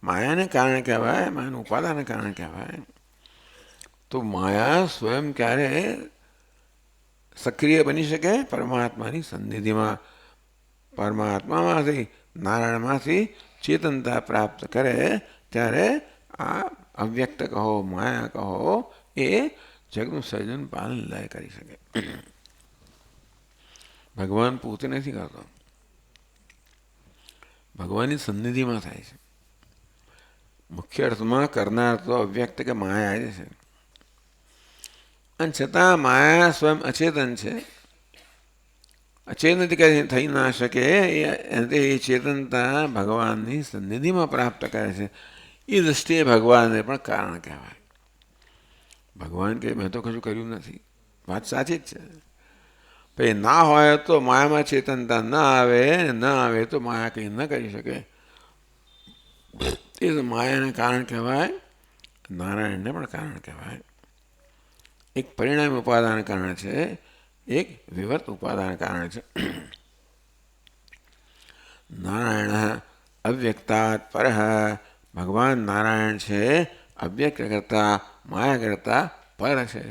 માયાને કારણ કહેવાય, માયાનું ઉપાદાન કારણ કહેવાય. તો માયા સ્વયં ક્યારે સક્રિય બની શકે? પરમાત્માની સન્નિધિમાં. પરમાત્મામાંથી, નારાયણમાંથી ચેતનતા પ્રાપ્ત કરે ત્યારે આ અવ્યક્ત કહો, માયા કહો, એ જગનું સર્જન પાલન લય કરી શકે. ભગવાન પોતે નથી કરતો, ભગવાનની સન્નિધિમાં થાય છે. મુખ્ય અર્થમાં કરનાર તો અવ્યક્ત કે માયા જ છે. અને છતાં માયા સ્વયં અચેતન છે. અચેતનથી કઈ થઈ ના શકે. એ ચેતનતા ભગવાનની સન્નિધિમાં પ્રાપ્ત કરે છે. એ દૃષ્ટિએ ભગવાનને પણ કારણ કહેવાય. ભગવાન કે મેં તો કશું કર્યું નથી, વાત સાચી જ છે. પછી ના હોય તો માયામાં ચેતનતા ના આવે, ના આવે તો માયા કંઈ ન કરી શકે. એ તો માયાને કારણ કહેવાય, નારાયણને પણ કારણ કહેવાય. એક પરિણામ ઉપાદાન કારણ છે, એક વિવર્ત ઉપાદાન કારણ છે. નારાયણ અવ્યક્તાત પરઃ, ભગવાન નારાયણ છે, અવ્યક્ત કરતા, માયા કરતા પર છે.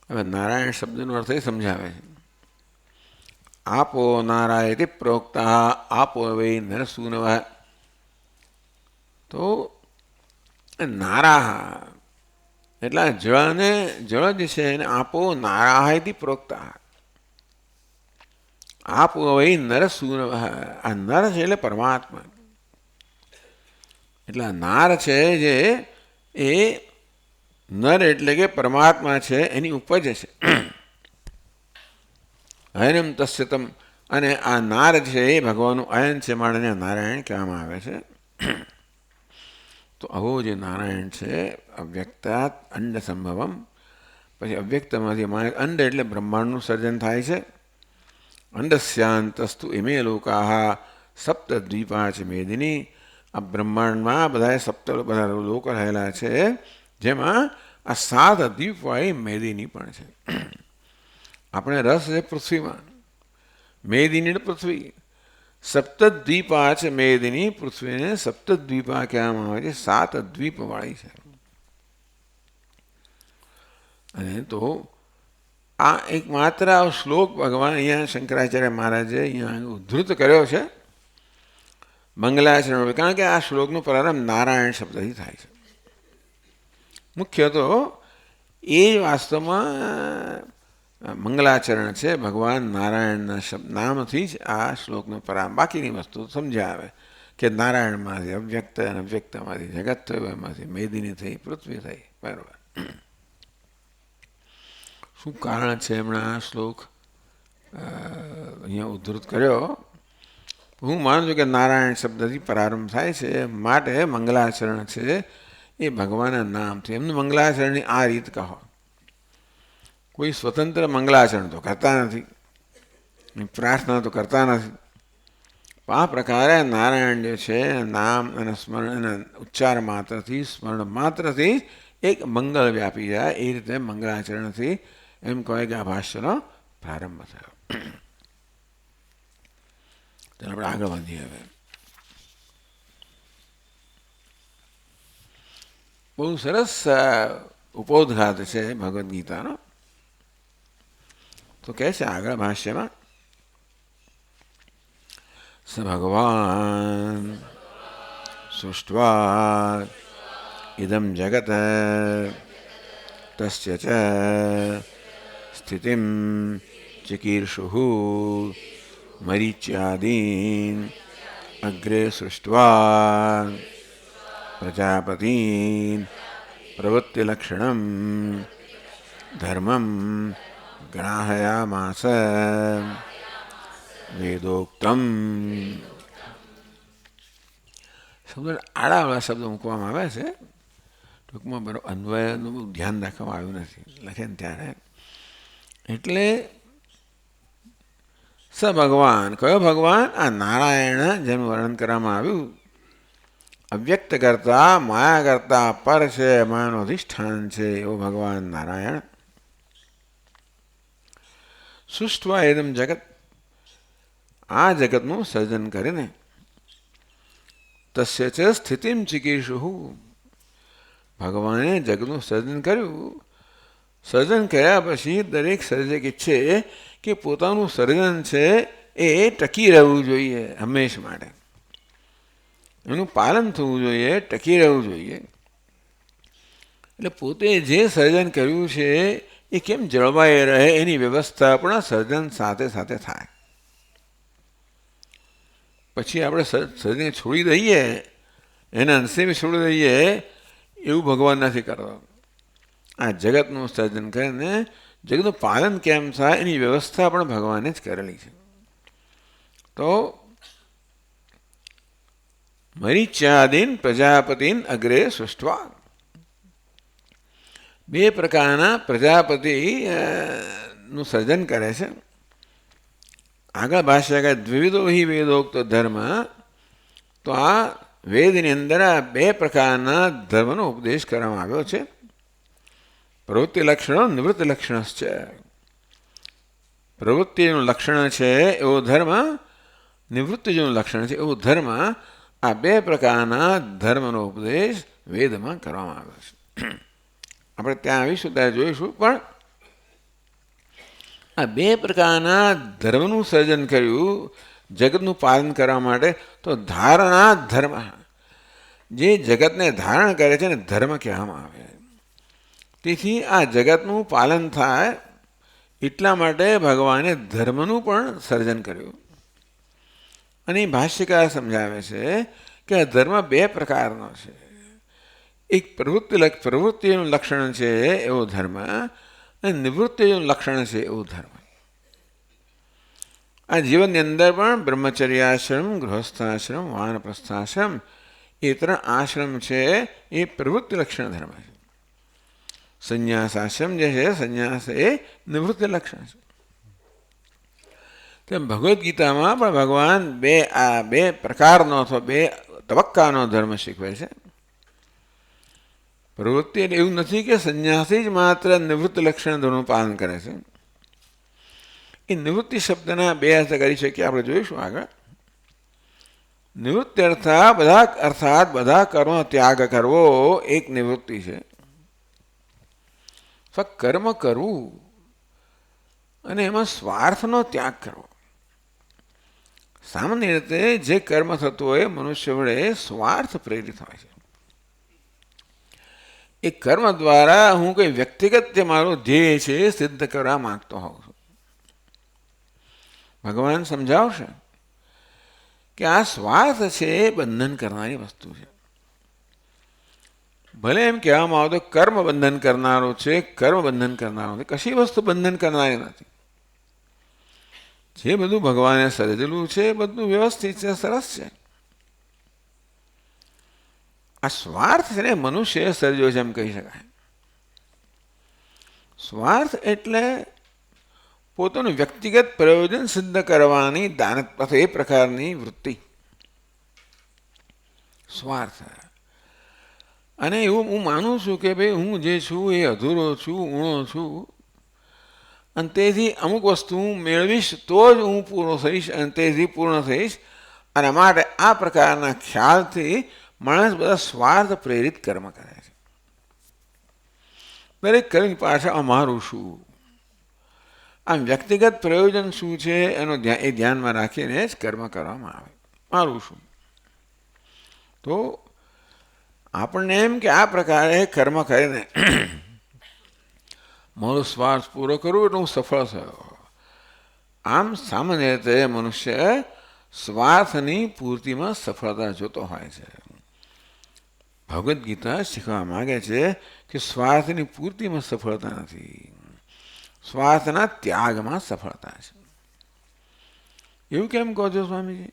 હવે નારાયણ શબ્દનો અર્થ એ સમજાવે છે. આપો નારાયતિ પ્રોક્તા આપો વૈ નરસૂનવ. તો નારાહ એટલે જળને, જળ જ છે એને આપો નારાયતિ પ્રોક્તા. આપો વૈ નરસૂનવ. આ નર છે એટલે પરમાત્મા. એટલે આ નાર છે જે એ નર એટલે કે પરમાત્મા છે, એની ઉપજ છે. અયનમ તસ્યતમ. અને આ નાર છે એ ભગવાનનું અયન છે, માળને નારાયણ કહેવામાં આવે છે. તો આવો જે નારાયણ છે, અવ્યક્તાત અંડ સંભવમ. પછી અવ્યક્તમાંથી અંડ એટલે બ્રહ્માંડનું સર્જન થાય છે. અંડસ્યાંતસ્તુ ઇમે લોકાહ સપ્તદ્વીપા છે મેદિની. આ બ્રહ્માંડમાં બધા લોકો રહેલા છે, જેમાં આ 7 દ્વીપવાળી મેદિની પણ છે. આપણે રસ છે પૃથ્વીમાં, મેદિની એટલે પૃથ્વી. સપ્તદ્વીપા છે મેદિની. પૃથ્વીને સપ્તદ્વીપા કહેવામાં આવે છે, 7 દ્વીપવાળી છે. અને તો આ એક માત્ર શ્લોક ભગવાન અહીંયા શંકરાચાર્ય મહારાજે અહીંયા ઉદ્ધૃત કર્યો છે મંગલાચરણ. કારણ કે આ શ્લોકનો પ્રારંભ નારાયણ શબ્દથી થાય છે. મુખ્ય તો એ વાસ્તવમાં મંગલાચરણ છે. ભગવાન નારાયણના નામથી જ આ શ્લોકનો પ્રારંભ. બાકીની વસ્તુ સમજ્યા આવે કે નારાયણમાંથી અવ્યક્ત, અને અવ્યક્તમાંથી જગત થયું, એમાંથી મેદિની થઈ, પૃથ્વી થઈ. બરાબર. શું કારણ છે એમણે આ શ્લોક અહીંયા ઉદ્ધૃત કર્યો? હું માનું છું કે નારાયણ શબ્દથી પ્રારંભ થાય છે, માટે મંગલાચરણ છે એ ભગવાનના નામથી. એમનું મંગલાચરણની આ રીત કહો. કોઈ સ્વતંત્ર મંગલાચરણ તો કરતા નથી, પ્રાર્થના તો કરતા નથી. આ પ્રકારે નારાયણ જે છે નામ અને સ્મરણ અને ઉચ્ચાર માત્રથી, સ્મરણ માત્રથી એક મંગળ વ્યાપી જાય. એ રીતે મંગલાચરણથી એમ કહેવાય કે આ ભાષ્યનો પ્રારંભ થયો. ચાલો આપણે આગળ વધીએ. હવે બહુ સરસ ઉપોદ્ઘાત છે ભગવદ્ ગીતાનો. તો કહે છે આગળ ભાષ્યમાં, સ ભગવાન સૃષ્ટ્વા ઇદમ જગત તસ્ય ચ સ્થિતિમ ચિકીર્ષુઃ મરીચ્યાદીન અગ્રે સૃષ્ટ્વા પ્રજાપતીન પ્રવૃત્તિલક્ષણમ ધર્મમ ગ્રાહયામાસ વેદોક્તમ. શબ્દ આડાવાળા શબ્દો મૂકવામાં આવે છે. ટૂંકમાં બરો અન્વયનું બહુ ધ્યાન રાખવામાં આવ્યું નથી લખે ને ત્યારે. એટલે સ ભગવાન, કયો ભગવાન? આ નારાયણ જેનું વર્ણન કરવામાં આવ્યું. અવ્યક્ત કરતા માયા કરતા પર છે, માયાનું અધિષ્ઠાન છે એવો ભગવાન નારાયણ. સૃષ્ટવા એદમ જગત, આ જગતનું સર્જન કરીને તસ્ય ચ સ્થિતિમ ચિકીર્ષુ, ભગવાને જગતનું સર્જન કર્યું. સર્જન કર્યા પછી દરેક સર્જક ઈચ્છે કે પોતાનું સર્જન છે એ ટકી રહેવું જોઈએ, હંમેશ માટે એનું પાલન થવું જોઈએ, ટકી રહેવું જોઈએ. એટલે પોતે જે સર્જન કર્યું છે એ કેમ જળવાઈ રહે એની વ્યવસ્થા પણ સર્જન સાથે સાથે થાય. પછી આપણે સર્જન છોડી દઈએ, એના અંશે બી છોડી દઈએ એવું ભગવાન નથી કરતા. આ જગતનું સર્જન કરીને જગતનું પાલન કેમ થાય એની વ્યવસ્થા પણ ભગવાને જ કરેલી છે. તો મરીચ્યાદીન પ્રજાપતિન અગ્રે સૃષ્ટવા, બે પ્રકારના પ્રજાપતિ નું સર્જન કરે છે. આગળ ભાષ્ય કે દ્વિવિધો હિ વેદોક્ત ધર્મ, તો આ વેદની અંદર આ બે પ્રકારના ધર્મનો ઉપદેશ કરવામાં આવ્યો છે. પ્રવૃત્તિ લક્ષણ, નિવૃત્તિ લક્ષણ છે. પ્રવૃત્તિનું લક્ષણ છે એવો ધર્મ, નિવૃત્તિનું લક્ષણ છે એવો ધર્મ, આ બે પ્રકારના ધર્મનો ઉપદેશ વેદમાં કરવામાં આવ્યો છે. આપણે ત્યાં આવીશું ત્યારે જોઈશું. પણ આ બે પ્રકારના ધર્મનું સર્જન કર્યું જગતનું પાલન કરવા માટે. તો ધારણા ધર્મ, જે જગતને ધારણ કરે છે ને ધર્મ કહેવામાં આવે. તેથી આ જગતનું પાલન થાય એટલા માટે ભગવાને ધર્મનું પણ સર્જન કર્યું. અને ભાષ્યકાર સમજાવે છે કે આ ધર્મ બે પ્રકારનો છે. એક પ્રવૃત્તિનું લક્ષણ છે એવો ધર્મ, અને નિવૃત્તિનું લક્ષણ છે એવું ધર્મ. આ જીવનની અંદર પણ બ્રહ્મચર્યાશ્રમ, ગૃહસ્થાશ્રમ, વાનપ્રસ્થાશ્રમ એ ત્રણ આશ્રમ છે એ પ્રવૃત્તિ લક્ષણ ધર્મ છે. સંન્યાસાશ્રમ જે છે, સંન્યાસ એ નિવૃત્તિ લક્ષણ છે. તેમ ભગવદ્ ગીતામાં પણ ભગવાન આ બે પ્રકારનો અથવા બે તબક્કાનો ધર્મ શીખવે છે. પ્રવૃત્તિ એટલે એવું નથી કે સંન્યાસી જ માત્ર નિવૃત્તિ લક્ષણ ધર્મનું પાલન કરે છે. એ નિવૃત્તિ શબ્દના બે અર્થ કરી શકીએ, આપણે જોઈશું આગળ. નિવૃત્તિ અર્થાત બધા કર્મનો ત્યાગ કરવો એક નિવૃત્તિ છે. ફક્ત કર્મ કરવું અને એમાં સ્વાર્થનો ત્યાગ કરવો. સામાન્ય રીતે જે કર્મ થતું હોય મનુષ્ય વડે સ્વાર્થ પ્રેરિત હોય છે. એ કર્મ દ્વારા હું કોઈ વ્યક્તિગત જે મારો ધ્યેય છે સિદ્ધ કરવા માંગતો હોઉં છું. ભગવાન સમજાવશે કે આ સ્વાર્થ છે એ બંધન કરનારી વસ્તુ છે. ભલે એમ કહેવામાં આવે તો કર્મ બંધન કરનારો છે, કર્મ બંધન કરનારો નથી, કશી વસ્તુ બંધન કરનારી નથી. જે બધું ભગવાને સર્જેલું છે બધું વ્યવસ્થિત છે, સરસ છે. આ સ્વાર્થ છે ને મનુષ્ય સર્જ્યો છે એમ કહી શકાય. સ્વાર્થ એટલે પોતાનું વ્યક્તિગત પ્રયોજન સિદ્ધ કરવાની દાનત અથવા એ પ્રકારની વૃત્તિ સ્વાર્થ. અને એવું હું માનું છું કે ભાઈ હું જે છું એ અધૂરો છું, ઊણો છું, અને તેથી અમુક વસ્તુ હું મેળવીશ તો જ હું પૂર્ણ થઈશ અને તેથી પૂર્ણ થઈશ. અને માટે આ પ્રકારના ખ્યાલથી માણસ બધા સ્વાર્થ પ્રેરિત કર્મ કરે છે. દરેક કર્મની પાછળ અમારું શું, આમ વ્યક્તિગત પ્રયોજન શું છે એનો એ ધ્યાનમાં રાખીને જ કર્મ કરવામાં આવે. મારું શું, તો આપણને એમ કે આ પ્રકારે કર્મ કરીને મારો સ્વાર્થ પૂરો કરવો એટલે હું સફળ થયો. આમ સામાન્ય રીતે મનુષ્ય સ્વાર્થની પૂર્તિમાં સફળતા જોતો હોય છે. ભગવદ્ ગીતા શીખવા માગે છે કે સ્વાર્થની પૂર્તિમાં સફળતા નથી, સ્વાર્થના ત્યાગમાં સફળતા છે. એવું કેમ કહો છો સ્વામીજી?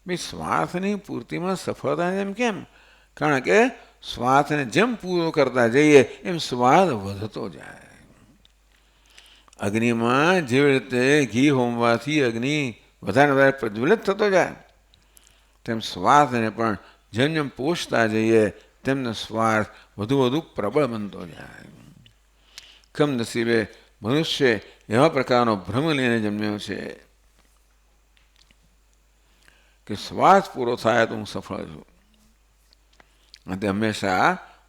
ભાઈ સ્વાર્થની પૂર્તિમાં સફળતા એમ કેમ? કારણ કે સ્વાર્થને જેમ પૂરો કરતા જઈએ એમ સ્વાદ વધતો જાય. અગ્નિમાં જેવી રીતે ઘી હોમવાથી અગ્નિ વધારે વધારે પ્રજ્વલિત થતો જાય તેમ સ્વાર્થને પણ જેમ જેમ પોષતા જઈએ તેમને સ્વાર્થ વધુ વધુ પ્રબળ બનતો જાય. કમનસીબે મનુષ્ય એવા પ્રકારનો ભ્રમ લઈને જન્મ્યો છે કે સ્વાર્થ પૂરો થાય તો હું સફળ છું, અને તે હંમેશા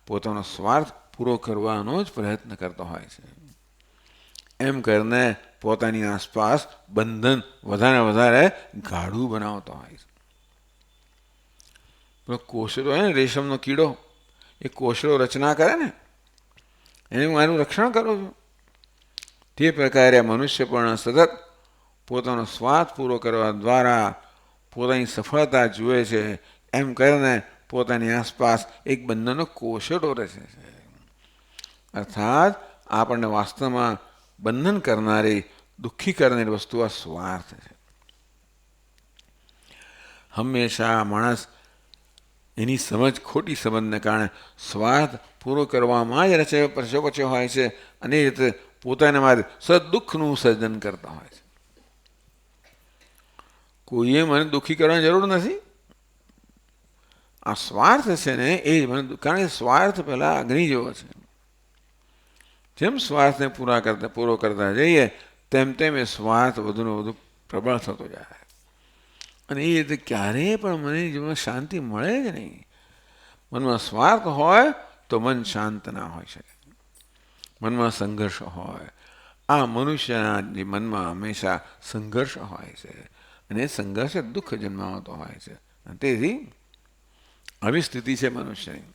પોતાનો સ્વાર્થ પૂરો કરવાનો જ પ્રયત્ન કરતો હોય છે. એમ કરીને પોતાની આસપાસ બંધન વધારે વધારે ગાઢું બનાવતો હોય છે. પેલો કોષડો હોય ને, રેશમનો કીડો, એ કોષડો રચના કરે ને, એને હું આનું રક્ષણ કરું છું. તે પ્રકારે મનુષ્ય પણ સતત પોતાનો સ્વાર્થ પૂરો કરવા દ્વારા પોતાની સફળતા જુએ છે. એમ કરીને પોતાની આસપાસ એક બંધનનો કોષડો રચે છે. અર્થાત આપણને વાસ્તવમાં બંધન કરનારી, દુઃખી કરનારી વસ્તુ આ સ્વાર્થ છે. હંમેશા માણસ એની સમજ, ખોટી સમજને કારણે સ્વાર્થ પૂરો કરવામાં જ રચ્યો હોય છે, અને એ રીતે પોતાના માટે સદુઃખનું સર્જન કરતા હોય છે. કોઈએ મને દુઃખી કરવાની જરૂર નથી. આ સ્વાર્થ છે ને એ જ મને, કારણ કે સ્વાર્થ પહેલાં અગ્નિ જેવો છે. જેમ સ્વાર્થને પૂરો કરતા જઈએ તેમ તેમ એ સ્વાર્થ વધુને વધુ પ્રબળ થતો જાય. અને એ રીતે ક્યારેય પણ મને જીવનમાં શાંતિ મળે જ નહીં. મનમાં સ્વાર્થ હોય તો મન શાંત ના હોઈ શકે, મનમાં સંઘર્ષ હોય. આ મનુષ્યના મનમાં હંમેશા સંઘર્ષ હોય છે, અને એ સંઘર્ષ દુઃખ જન્માવતો હોય છે. અને તેથી આવી સ્થિતિ છે મનુષ્યની.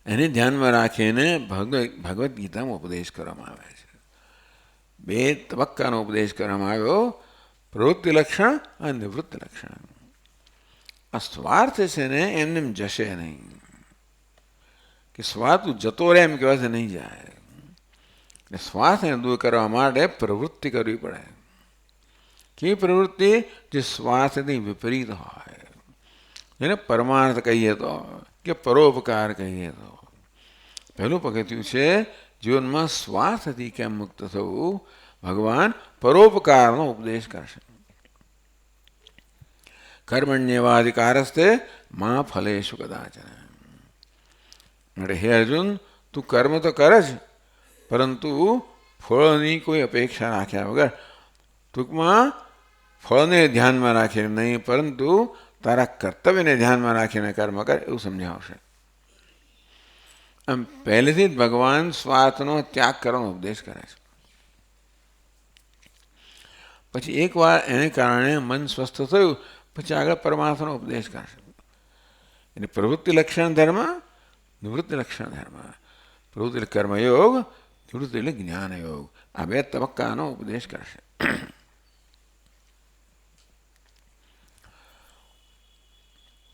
એને ધ્યાનમાં રાખીને ભગવદ્ ગીતામાં ઉપદેશ કરવામાં આવે છે. 2 તબક્કાનો ઉપદેશ કરવામાં આવ્યો, પ્રવૃત્તિ લક્ષણ અને નિવૃત્તિ લક્ષણ. આ સ્વાર્થ છે ને એમને જશે નહીં, કે સ્વાર્થ જતો રહે એમ કહેવાથી નહીં જાય. એટલે સ્વાર્થને દૂર કરવા માટે પ્રવૃત્તિ કરવી પડે. કે પ્રવૃત્તિ જે સ્વાર્થની વિપરીત હોય, જેને પરમાર્થ કહીએ તો, કે પરોપકાર કહીએ તો. પહેલું પગથિયું છે જીવનમાં સ્વાર્થથી કેમ મુક્ત થવું. ભગવાન પરોપકારનો ઉપદેશ કરશે. કર્મણ્યેવાધિકારસ્તે મા ફલેષુ કદાચન. એટલે હે અર્જુન, તું કર્મ તો કર જ, પરંતુ ફળની કોઈ અપેક્ષા રાખ્યા વગર, ટૂંકમાં ફળને ધ્યાનમાં રાખીને નહીં, પરંતુ તારા કર્તવ્યને ધ્યાનમાં રાખીને કર્મ કર, એવું સમજાવશે. આમ પહેલેથી જ ભગવાન સ્વાર્થનો ત્યાગ કરવાનો ઉપદેશ કરે છે. પછી એકવાર એને કારણે મન સ્વસ્થ થયું પછી આગળ પરમાર્થનો ઉપદેશ કરશે. એટલે પ્રવૃત્તિ લક્ષણ ધર્મ, નિવૃત્તિ લક્ષણ ધર્મ. પ્રવૃત્તિ એટલે કર્મયોગ, નિવૃત્તિ એટલે જ્ઞાન યોગ. આ 2 તબક્કાનો ઉપદેશ કરશે.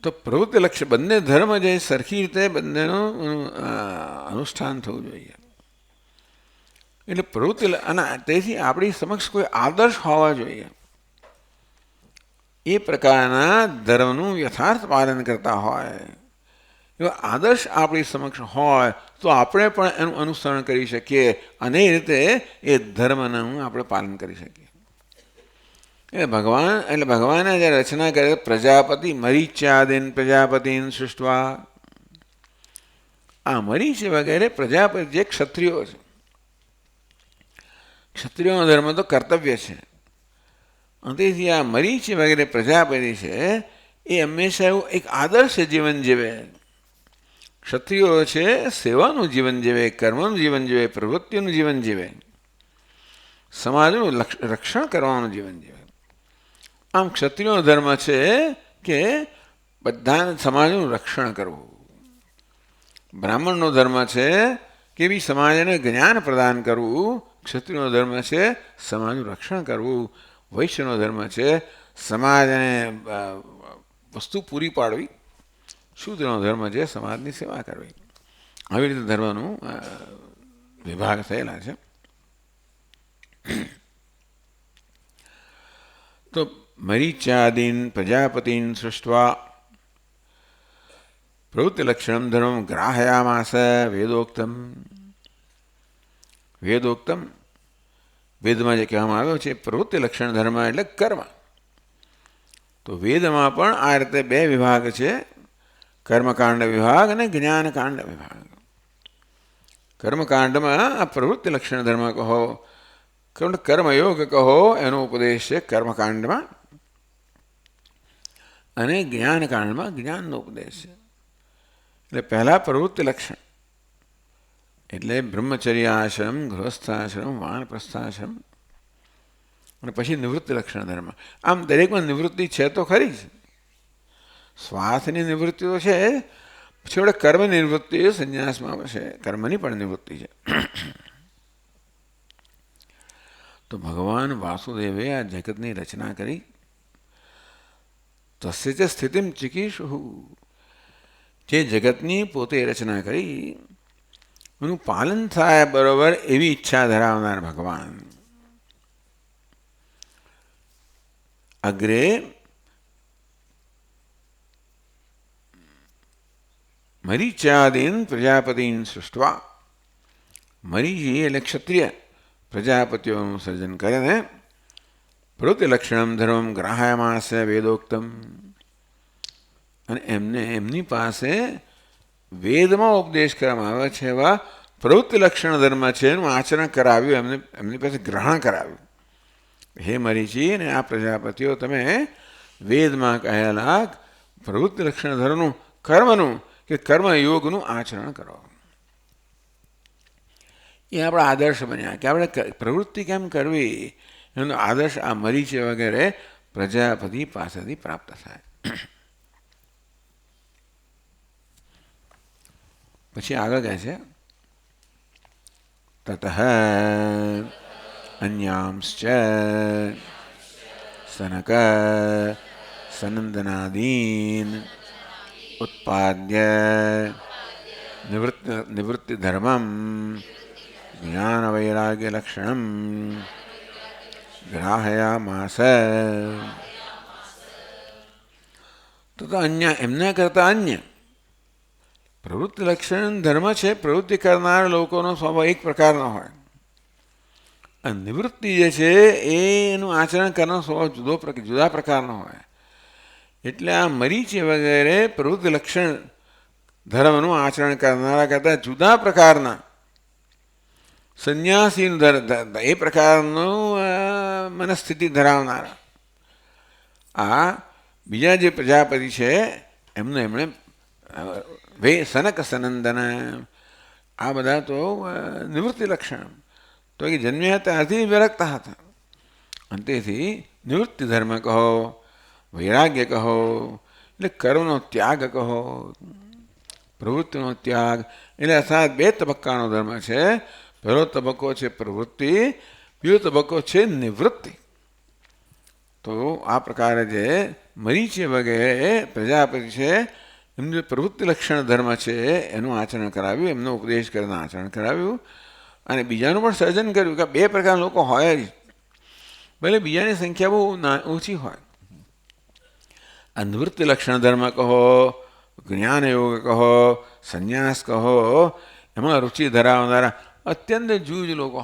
તો પ્રવૃત્તિ લક્ષણ બંને ધર્મ જે સરખી રીતે બંનેનું અનુષ્ઠાન થવું જોઈએ. એટલે પ્રવૃત્તિ, અને તેથી આપણી સમક્ષ કોઈ આદર્શ હોવા જોઈએ. એ પ્રકારના ધર્મનું યથાર્થ પાલન કરતા હોય એવો આદર્શ આપણી સમક્ષ હોય તો આપણે પણ એનું અનુસરણ કરી શકીએ, અને એ રીતે એ ધર્મનું આપણે પાલન કરી શકીએ. એટલે ભગવાને જ્યારે રચના કરે, પ્રજાપતિ મરીચ્યાદિન પ્રજાપતિન સૃષ્ટવા. આ મરીચ વગેરે પ્રજાપતિ જે ક્ષત્રિયો છે, ક્ષત્રિયોનો ધર્મ તો કર્તવ્ય છે. અને તેથી આ મરીચ વગેરે પ્રજાપતિ છે એ હંમેશા એવું એક આદર્શ જીવન જીવે. ક્ષત્રિયો છે સેવાનું જીવન જીવે, કર્મનું જીવન જીવે, પ્રવૃત્તિનું જીવન જીવે, સમાજનું રક્ષણ કરવાનું જીવન જીવે. આમ ક્ષત્રિયોનો ધર્મ છે કે બધા સમાજનું રક્ષણ કરવું. બ્રાહ્મણનો ધર્મ છે કે બી સમાજને જ્ઞાન પ્રદાન કરવું. ક્ષત્રિયનો ધર્મ છે સમાજનું રક્ષણ કરવું. વૈશ્યનો ધર્મ છે સમાજને વસ્તુ પૂરી પાડવી. શૂદ્રનો ધર્મ છે સમાજની સેવા કરવી. આવી રીતે ધર્મનું વિભાગ થયેલા છે. તો મરીચ્યાદીન પ્રજાપતિન સૃષ્ટવા પ્રવૃત્તિ લક્ષણમ ધર્મ ગ્રાહયામાસ વેદોક્તમ. વેદોક્તમ વેદમાં જે કહેવામાં આવ્યો છે પ્રવૃત્તિ લક્ષણ ધર્મ એટલે કર્મ. તો વેદમાં પણ આ રીતે બે વિભાગ છે, કર્મકાંડ વિભાગ અને જ્ઞાનકાંડ વિભાગ. કર્મકાંડમાં આ પ્રવૃત્તિ લક્ષણ ધર્મ કહો, કર્મયોગ કહો એનો ઉપદેશ છે કર્મકાંડમાં, અને જ્ઞાનકાંડમાં જ્ઞાનનો ઉપદેશ છે. એટલે પહેલાં પ્રવૃત્તિ લક્ષણ એટલે બ્રહ્મચર્ય આશ્રમ, ગૃહસ્થાશ્રમ, વાનપ્રસ્થાશ્રમ, અને પછી નિવૃત્તિ લક્ષણ ધર્મ. આમ દરેકમાં નિવૃત્તિ છે તો ખરી જ, શ્વાસની નિવૃત્તિ તો છે, પછી વડે કર્મ નિવૃત્તિ સંન્યાસમાં છે, કર્મની પણ નિવૃત્તિ છે. તો ભગવાન વાસુદેવે આ જગતની રચના કરી. તસ્ય ચ સ્થિતિમ ચિકીષુ, જે જગતની પોતે રચના કરી એનું પાલન થાય બરોબર એવી ઈચ્છા ધરાવનાર ભગવાન. અગ્રે મરીચાદીન પ્રજાપતિન સૃષ્ટવા, મરીચી એટલે ક્ષત્રિય પ્રજાપતિઓનું સર્જન કરીને પ્રવૃત્તિ લક્ષણમ ધર્મમ ગ્રાહ્યમાસ્ય વેદોક્તમ, અને એમની પાસે વેદમાં ઉપદેશ કરવામાં આવે છે એવા પ્રવૃત્તિ લક્ષણ ધર્મ છે એનું આચરણ કરાવ્યું, એમની પાસે ગ્રહણ કરાવ્યું. હે મરીચી અને આ પ્રજાપતિઓ, તમે વેદમાં કહેલા પ્રવૃત્તિ લક્ષણ ધર્મનું, કર્મનું કે કર્મયોગનું આચરણ કરો. એ આપણા આદર્શ બન્યા કે આપણે પ્રવૃત્તિ કેમ કરવી એનો આદર્શ આ મરીચી વગેરે પ્રજાપતિ પાસેથી પ્રાપ્ત થાય. પછી આગળ કહે છે તતઃ અન્યાંશ્ચ સનક સનંદનાદીન ઉત્પાદ્ય નિવૃત્તિ ધર્મમ જ્ઞાન વૈરાગ્ય લક્ષણમ ગ્રાહયામાસ. તો અન્ય એમના કરતા અન્ય પ્રવૃત્તિ લક્ષણ ધર્મ છે, પ્રવૃત્તિ કરનાર લોકોનો સ્વભાવ એક પ્રકારનો હોય, અને નિવૃત્તિ જે છે એનું આચરણ કરવાનો સ્વભાવ જુદા પ્રકારનો હોય. એટલે આ મરીચી વગેરે પ્રવૃત્તિ લક્ષણ ધર્મનું આચરણ કરનારા કરતાં જુદા પ્રકારના સંન્યાસીનું એ પ્રકારનું મનસ્થિતિ ધરાવનારા આ બીજા જે પ્રજાપતિ છે એમણે સનક સનંદન, આ બધા તો નિવૃત્તિ લક્ષણ, તો એ જન્મ્યા ત્યારથી વિરક્ત હતા, અને તેથી નિવૃત્તિ ધર્મ કહો, વૈરાગ્ય કહો, એટલે કર્મનો ત્યાગ કહો, પ્રવૃત્તિનો ત્યાગ, એટલે અર્થાત બે તબક્કાનો ધર્મ છે. પહેલો તબક્કો છે પ્રવૃત્તિ, બીજો તબક્કો છે નિવૃત્તિ. તો આ પ્રકારે જે મરીચી વગેરે પ્રજાપતિ છે એમને પ્રવૃત્તિ લક્ષણ ધર્મ છે એનું આચરણ કરાવ્યું, એમનો ઉપદેશ કરીને આચરણ કરાવ્યું, અને બીજાનું પણ સર્જન કર્યું કે બે પ્રકારના લોકો હોય જ, ભલે બીજાની સંખ્યા બહુ ઓછી હોય. આ નિવૃત્તિ લક્ષણ ધર્મ કહો, જ્ઞાન યોગ કહો, સંન્યાસ કહો, એમાં રુચિ ધરાવનારા અત્યંત જૂજ લોકો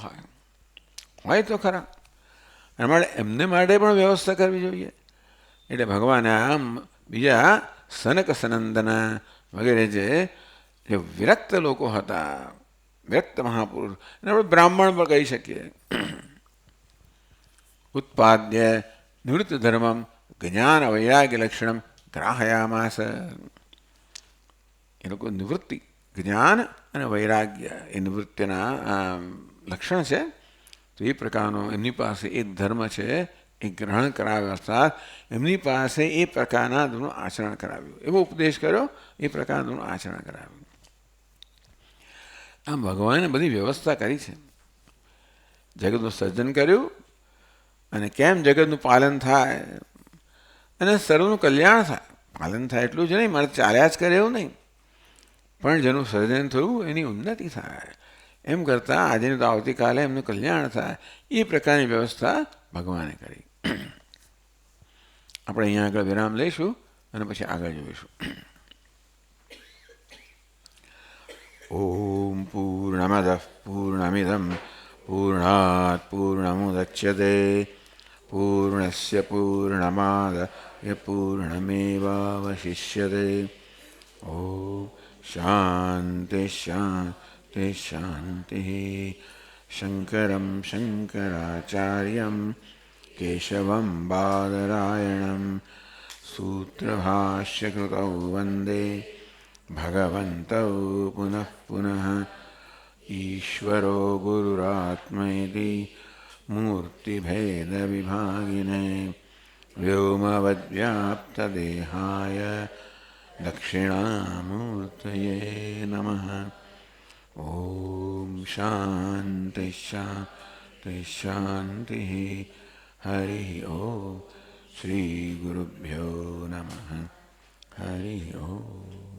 હોય તો ખરા, એમને માટે પણ વ્યવસ્થા કરવી જોઈએ. એટલે ભગવાને આમ બીજા સનક સનંદન વગેરે જે વિરક્ત લોકો હતા, વિરક્ત મહાપુરુષ, અને આપણે બ્રાહ્મણ પણ કહી શકીએ, ઉત્પાદ્ય નિવૃત્તિ ધર્મમ જ્ઞાન વૈરાગ્ય લક્ષણમ ગ્રાહયામાસ. એ લોકો નિવૃત્તિ, જ્ઞાન અને વૈરાગ્ય એ નિવૃત્તિના લક્ષણ છે. તો એ પ્રકારનો એમની પાસે એ ધર્મ છે એ ગ્રહણ કરાવ્યો, અર્થાત એમની પાસે એ પ્રકારના ધર્મનું આચરણ કરાવ્યું, એવો ઉપદેશ કર્યો, એ પ્રકારનું આચરણ કરાવ્યું. આમ ભગવાને બધી વ્યવસ્થા કરી છે, જગતનું સર્જન કર્યું, અને કેમ જગતનું પાલન થાય અને સર્વનું કલ્યાણ થાય. પાલન થાય એટલું જ નહીં, મારે ચાલ્યા જ કરે એવું નહીં, પણ જેનું સર્જન થયું એની ઉન્નતિ થાય, એમ કરતાં આજની તો આવતીકાલે એમનું કલ્યાણ થાય, એ પ્રકારની વ્યવસ્થા ભગવાને કરી. આપણે અહીંયા આગળ વિરામ લઈશું અને પછી આગળ જોઈશું. ઓમ પૂર્ણમદઃ પૂર્ણમિદં પૂર્ણાત પૂર્ણમુદચ્યતે पूर्णस्य पूर्णमादाय पूर्णमेवावशिष्यते। ॐ शान्ति शान्ति शान्तिः। शङ्करं शङ्कराचार्यं केशवं बादरायणं सूत्रभाष्यकृतौ वन्दे भगवन्तौ पुनः पुनः। ईश्वरो गुरुरात्मेति मूर्तिभेदविभागिने व्योमवद्व्याप्तदेहाय दक्षिणामूर्तये नमः। ॐ शान्ति शान्ति शान्तिः। हरिः ॐ श्रीगुरुभ्यो नमः। हरिः ॐ।